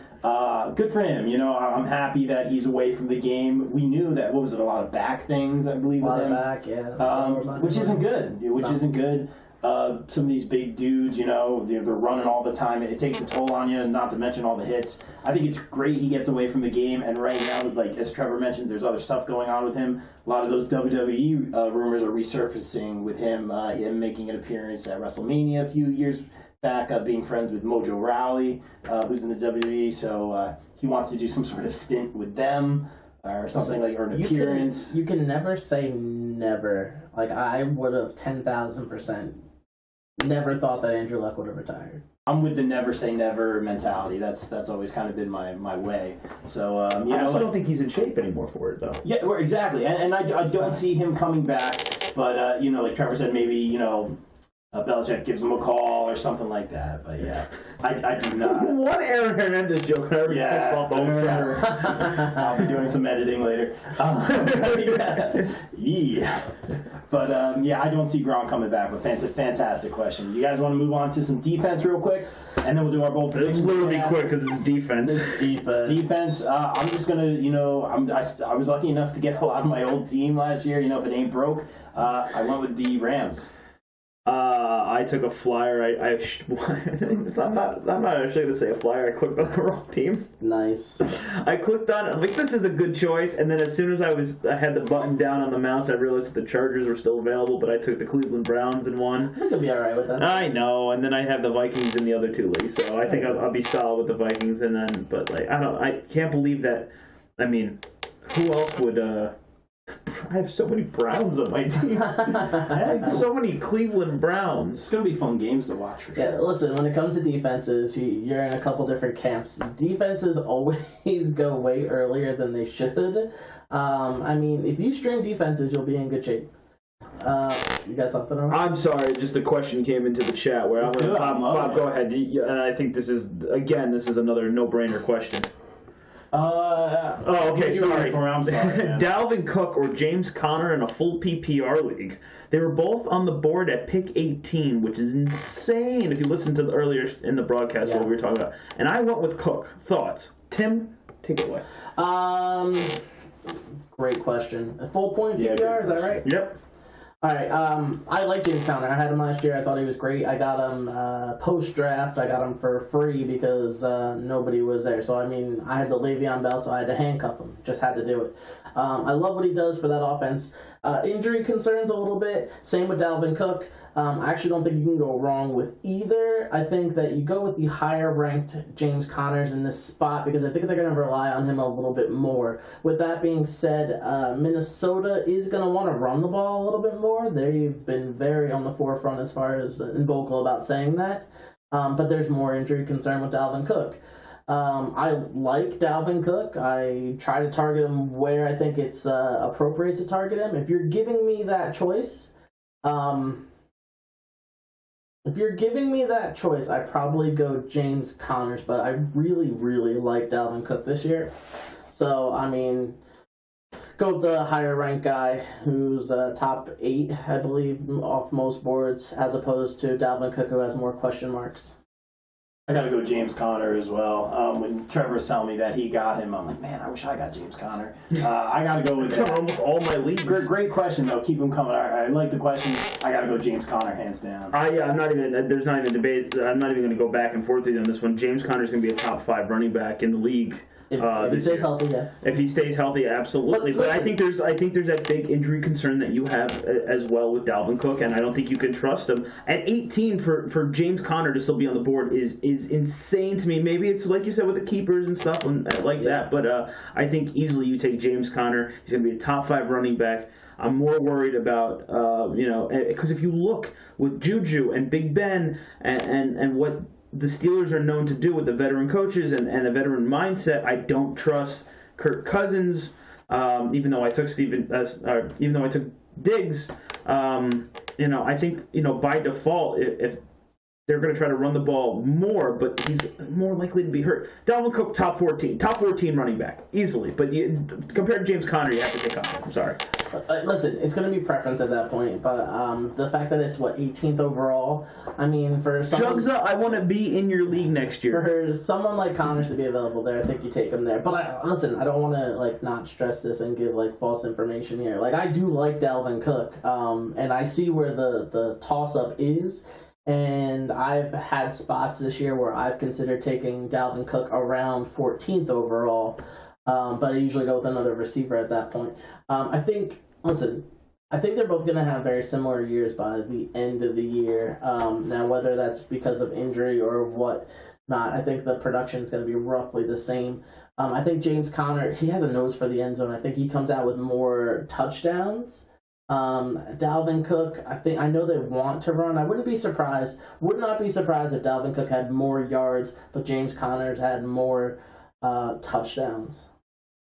Good for him. I'm happy that he's away from the game. We knew that, a lot of back things, I believe, with him. Back, yeah. Which isn't good. Isn't good. Some of these big dudes, they're running all the time. It takes a toll on you, not to mention all the hits. I think it's great he gets away from the game, and right now, like as Trevor mentioned, there's other stuff going on with him. A lot of those WWE rumors are resurfacing with him making an appearance at WrestleMania a few years back, being friends with Mojo Rawley, who's in the WWE, so he wants to do some sort of stint with them. Or something or an appearance. You can never say never. Like, I would have 10,000% never thought that Andrew Luck would have retired. I'm with the never say never mentality. That's always kind of been my way. So I also don't think he's in shape anymore for it, though. Yeah, exactly. And I don't see him coming back. But like Trevor said, maybe Belichick gives him a call or something like that. But yeah, I do not. One Aaron Hernandez joke. I'll be doing some editing later. Yeah. But I don't see Gronk coming back. But fantastic question. You guys want to move on to some defense real quick, and then we'll do our bold predictions. It's literally quick because it's defense. It's defense. Defense. I'm just gonna, I was lucky enough to get a lot of my old team last year. If it ain't broke, I went with the Rams. I took a flyer. I'm not actually going to say a flyer. I clicked on the wrong team. Nice. I clicked on this is a good choice, and then as soon as I had the button down on the mouse, I realized the Chargers were still available, but I took the Cleveland Browns in one. I think you'll be all right with that. I know, and then I have the Vikings in the other two leagues, so I think I'll be solid with the Vikings, and then, but I can't believe that. I mean, who else would? I have so many Browns on my team. I have so many Cleveland Browns. It's going to be fun games to watch for sure. Yeah, listen, when it comes to defenses, you're in a couple different camps. Defenses always go way earlier than they should. I mean, if you string defenses, you'll be in good shape. You got something on? I'm sorry, just a question came into the chat where I'm going to Bob, go ahead. And I think this is another no-brainer question. Okay, sorry. I'm sorry. Dalvin Cook or James Conner in a full PPR league. They were both on the board at pick 18, which is insane if you listen to earlier in the broadcast what we were talking about. And I went with Cook. Thoughts? Tim, take it away. Great question. A full point PPR, is that right? Yep. All right, I like James Conner. I had him last year. I thought he was great. I got him post-draft. I got him for free because nobody was there. So, I mean, I had the Le'Veon Bell, so I had to handcuff him. Just had to do it. I love what he does for that offense. Injury concerns a little bit. Same with Dalvin Cook. I actually don't think you can go wrong with either. I think that you go with the higher-ranked James Connors in this spot because I think they're going to rely on him a little bit more. With that being said, Minnesota is going to want to run the ball a little bit more. They've been very on the forefront as far as and vocal about saying that. But there's more injury concern with Dalvin Cook. I like Dalvin Cook. I try to target him where I think it's appropriate to target him. If you're giving me that choice, I'd probably go James Connors, but I really, really like Dalvin Cook this year. So, I mean, go with the higher-ranked guy who's top 8, I believe, off most boards, as opposed to Dalvin Cook, who has more question marks. I got to go James Conner as well. When Trevor was telling me that he got him, I'm like, man, I wish I got James Conner. I got to go with that. Almost all my leagues. Great question, though. Keep them coming. I like the question. I got to go James Conner, hands down. Yeah, I'm not even. There's not even a debate. I'm not even going to go back and forth with you on this one. James Conner is going to be a top 5 running back in the league. If he stays healthy, yes. If he stays healthy, absolutely. But I think there's that big injury concern that you have as well with Dalvin Cook, and I don't think you can trust him. At 18, for James Conner to still be on the board is insane to me. Maybe it's like you said with the keepers and stuff like that, but I think easily you take James Conner. He's going to be a top 5 running back. I'm more worried about, because if you look with Juju and Big Ben and what the Steelers are known to do with the veteran coaches and a veteran mindset, I don't trust Kirk Cousins, even though I took Diggs. I think by default, if they're going to try to run the ball more, but he's more likely to be hurt. Dalvin Cook, top 14 running back, easily. But compared to James Conner, you have to take Conner. I'm sorry. Listen, it's going to be preference at that point, but the fact that it's, 18th overall, I mean, for someone... Jugza, I want to be in your league next year. For someone like Connors to be available there, I think you take him there. But I don't want to, not stress this and give, false information here. I do like Dalvin Cook, and I see where the toss-up is. And I've had spots this year where I've considered taking Dalvin Cook around 14th overall, but I usually go with another receiver at that point. I think they're both going to have very similar years by the end of the year. Now, whether that's because of injury or what not, I think the production is going to be roughly the same. I think James Conner, he has a nose for the end zone. I think he comes out with more touchdowns. Dalvin Cook, I know they want to run. I would not be surprised if Dalvin Cook had more yards, but James Conner had more touchdowns.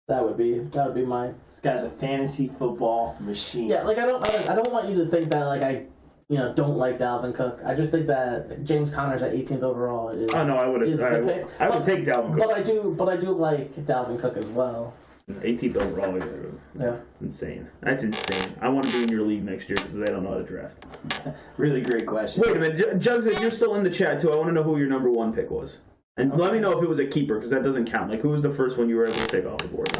That would be my. This guy's a fantasy football machine. Yeah, I don't want you to think that I don't like Dalvin Cook. I just think that James Conner's at 18th overall is. Oh no, I would take Dalvin Cook. But I do like Dalvin Cook as well. 18th overall, yeah, it's insane. That's insane. I want to be in your league next year because I don't know how to draft. Really great question. Wait a minute, Jugs, if you're still in the chat too, I want to know who your number 1 pick was. And let me know if it was a keeper, because that doesn't count. Who was the first one you were able to take off the board?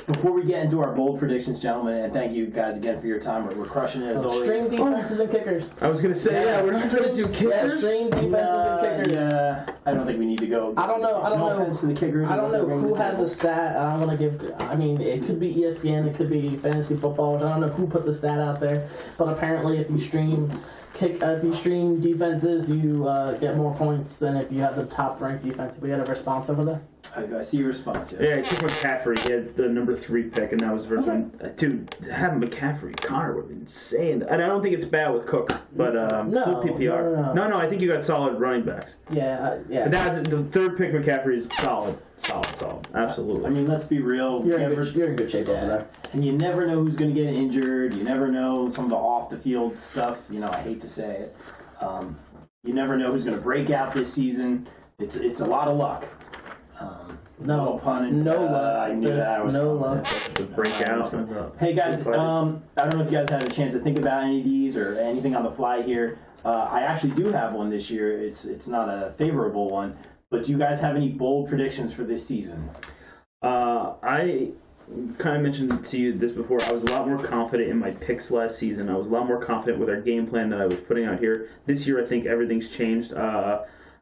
Before we get into our bold predictions, gentlemen, and thank you guys again for your time. We're crushing it as always. String defenses and kickers. I was going to say, we're just going to do kickers. Yeah, string defenses and kickers. Yeah, I don't think we need to go. I don't know. No offense to the kickers. I don't know who had the stat. I want to give. I mean, it could be ESPN. It could be fantasy football. I don't know who put the stat out there, but apparently, if you stream defenses, you get more points than if you have the top-ranked defense. We had a response over there? I see your response, yes. Yeah, I took McCaffrey. He had the number 3 pick, and that was the first one. Dude, having McCaffrey, Connor would be insane. And I don't think it's bad with Cook, but no, good PPR. No, I think you got solid running backs. Yeah. But the 3rd pick, McCaffrey, is solid. Absolutely. I mean, let's be real. You're in good shape over there. And you never know who's going to get injured. You never know some of the off-the-field stuff. I hate to say it. You never know who's going to break out this season. It's a lot of luck. No pun intended. No luck. I knew that. I was no luck. The breakout. Hey guys, I don't know if you guys had a chance to think about any of these or anything on the fly here. I actually do have one this year. It's not a favorable one, but do you guys have any bold predictions for this season? I kind of mentioned to you this before. I was a lot more confident in my picks last season. I was a lot more confident with our game plan that I was putting out here. This year, I think everything's changed.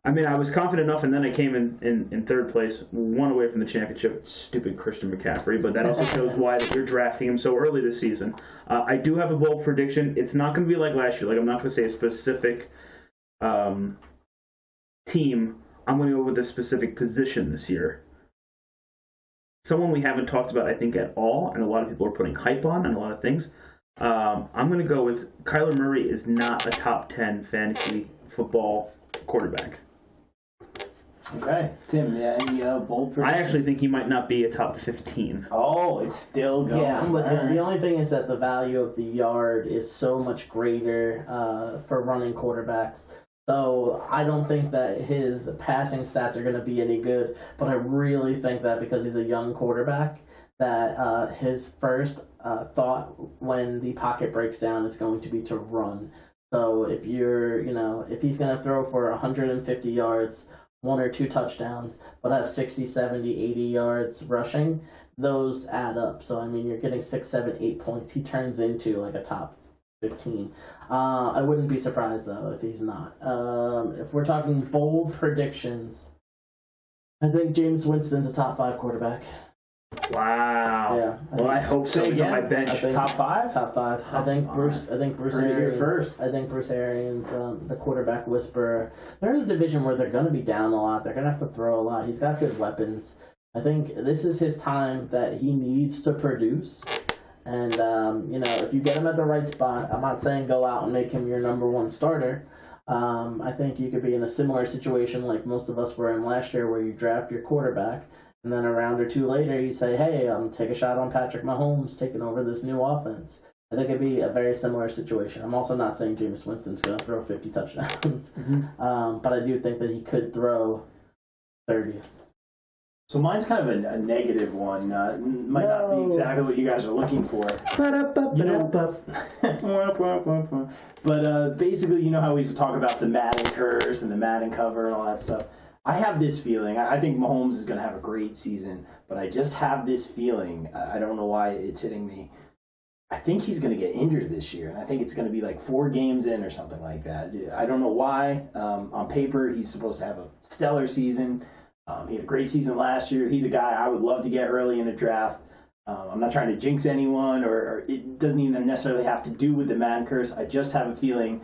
I was confident enough, and then I came in 3rd place, 1 away from the championship. Stupid Christian McCaffrey, but that also shows why that you're drafting him so early this season. I do have a bold prediction. It's not going to be like last year. I'm not going to say a specific team. I'm going to go with a specific position this year. Someone we haven't talked about, I think, at all, and a lot of people are putting hype on and a lot of things. I'm going to go with Kyler Murray is not a top 10 fantasy football quarterback. Okay. Tim, any bold predictions? I actually think he might not be a top 15. Oh, it's still going. Yeah, I'm with you. The only thing is that the value of the yard is so much greater for running quarterbacks. So I don't think that his passing stats are going to be any good, but I really think that because he's a young quarterback, that his first thought when the pocket breaks down is going to be to run. So if he's going to throw for 150 yards 1 or 2 touchdowns, but have 60, 70, 80 yards rushing, those add up. So, I mean, you're getting 6, 7, 8 points. He turns into like a top 15. I wouldn't be surprised, though, if he's not. If we're talking bold predictions, I think Jameis Winston's a top 5 quarterback. Wow. Yeah. Well, I hope so. He's on my bench. Top 5? Top 5. I think Bruce Arians. First. I think Bruce Arians, the quarterback whisperer. They're in a division where they're going to be down a lot. They're going to have to throw a lot. He's got good weapons. I think this is his time that he needs to produce. And, if you get him at the right spot, I'm not saying go out and make him your number 1 starter. I think you could be in a similar situation like most of us were in last year where you draft your quarterback, and then a round or 2 later you say, hey, take a shot on Patrick Mahomes taking over this new offense. I think it'd be a very similar situation. I'm also not saying Jameis Winston's going to throw 50 touchdowns, but I do think that he could throw 30. So mine's kind of a negative one. Might not be exactly what you guys are looking for. But basically, you know how we used to talk about the Madden curse and the Madden cover and all that stuff. I have this feeling. I think Mahomes is going to have a great season, but I just have this feeling. I don't know why it's hitting me. I think he's going to get injured this year, and I think it's going to be like 4 games in or something like that. I don't know why. On paper, he's supposed to have a stellar season. He had a great season last year. He's a guy I would love to get early in a draft. I'm not trying to jinx anyone, or it doesn't even necessarily have to do with the Madden curse. I just have a feeling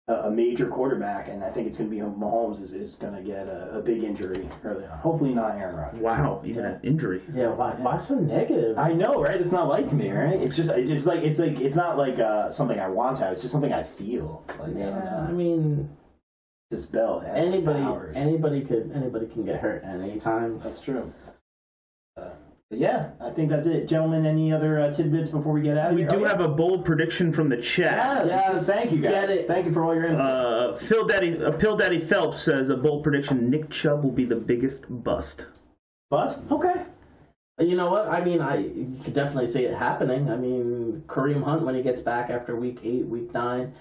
a major quarterback, and I think it's going to be Mahomes is going to get a big injury early on. Hopefully not Aaron Rodgers. Wow, even an injury. Yeah, why so negative? I know, right? It's not like me, right? It's not like something I want to have. It's just something I feel. Like, I mean, this belt has anybody can get hurt at any time. That's true. But yeah, I think that's it. Gentlemen, any other tidbits before we get out of here? We do have a bold prediction from the chat. Yes. Thank you, guys. Thank you for all your input. Pill Daddy Phelps says a bold prediction: Nick Chubb will be the biggest bust. Bust? Okay. You know what? I mean, you could definitely see it happening. I mean, Kareem Hunt, when he gets back after week 8, week 9,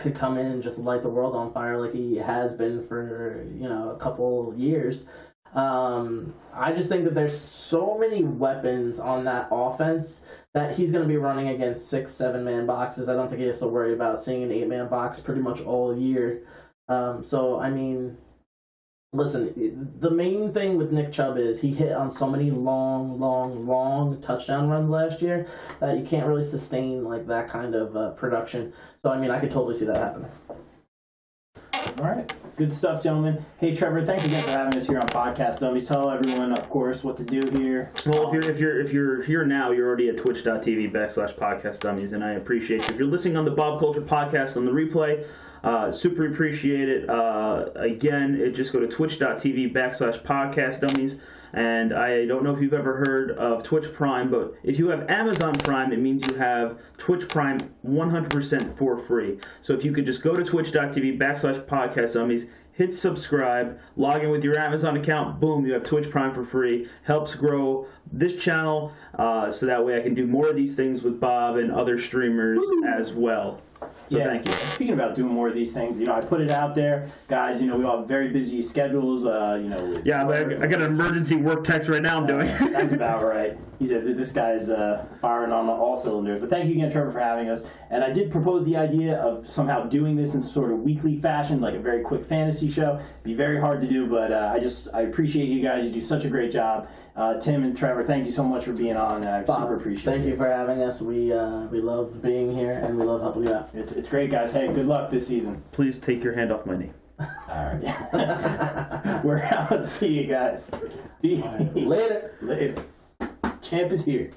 could come in and just light the world on fire like he has been for, a couple years. I just think that there's so many weapons on that offense that he's going to be running against 6, 7-man boxes. I don't think he has to worry about seeing an 8-man box pretty much all year. So, I mean, listen, the main thing with Nick Chubb is he hit on so many long touchdown runs last year that you can't really sustain like that kind of production. So, I mean, I could totally see that happening. All right. Good stuff, gentlemen. Hey, Trevor, thanks again for having us here on Podcast Dummies. Tell everyone, of course, what to do here. Well, if you're here now, you're already at twitch.tv/Podcast Dummies, and I appreciate you. If you're listening on the Bob Culture Podcast on the replay, super appreciate it. Again, just go to twitch.tv/Podcast Dummies. And I don't know if you've ever heard of Twitch Prime, but if you have Amazon Prime, it means you have Twitch Prime 100% for free. So if you could just go to twitch.tv/Podcast Dummies, hit subscribe, log in with your Amazon account, boom, you have Twitch Prime for free. Helps grow this channel, so that way I can do more of these things with Bob and other streamers as well. So thank you. Speaking about doing more of these things, I put it out there, guys. We all have very busy schedules. Yeah, but I got an emergency work text right now. I'm doing. That's about right. He said this guy's firing on all cylinders. But thank you again, Trevor, for having us. And I did propose the idea of somehow doing this in sort of weekly fashion, like a very quick fantasy show. It'd be very hard to do, but I appreciate you guys. You do such a great job. Tim and Trevor, thank you so much for being on. I super appreciate it. Thank you for having us. We love being here, and we love helping you out. It's great, guys. Hey, good luck this season. Please take your hand off my knee. All right. We're out. See you guys. Later. Champ is here.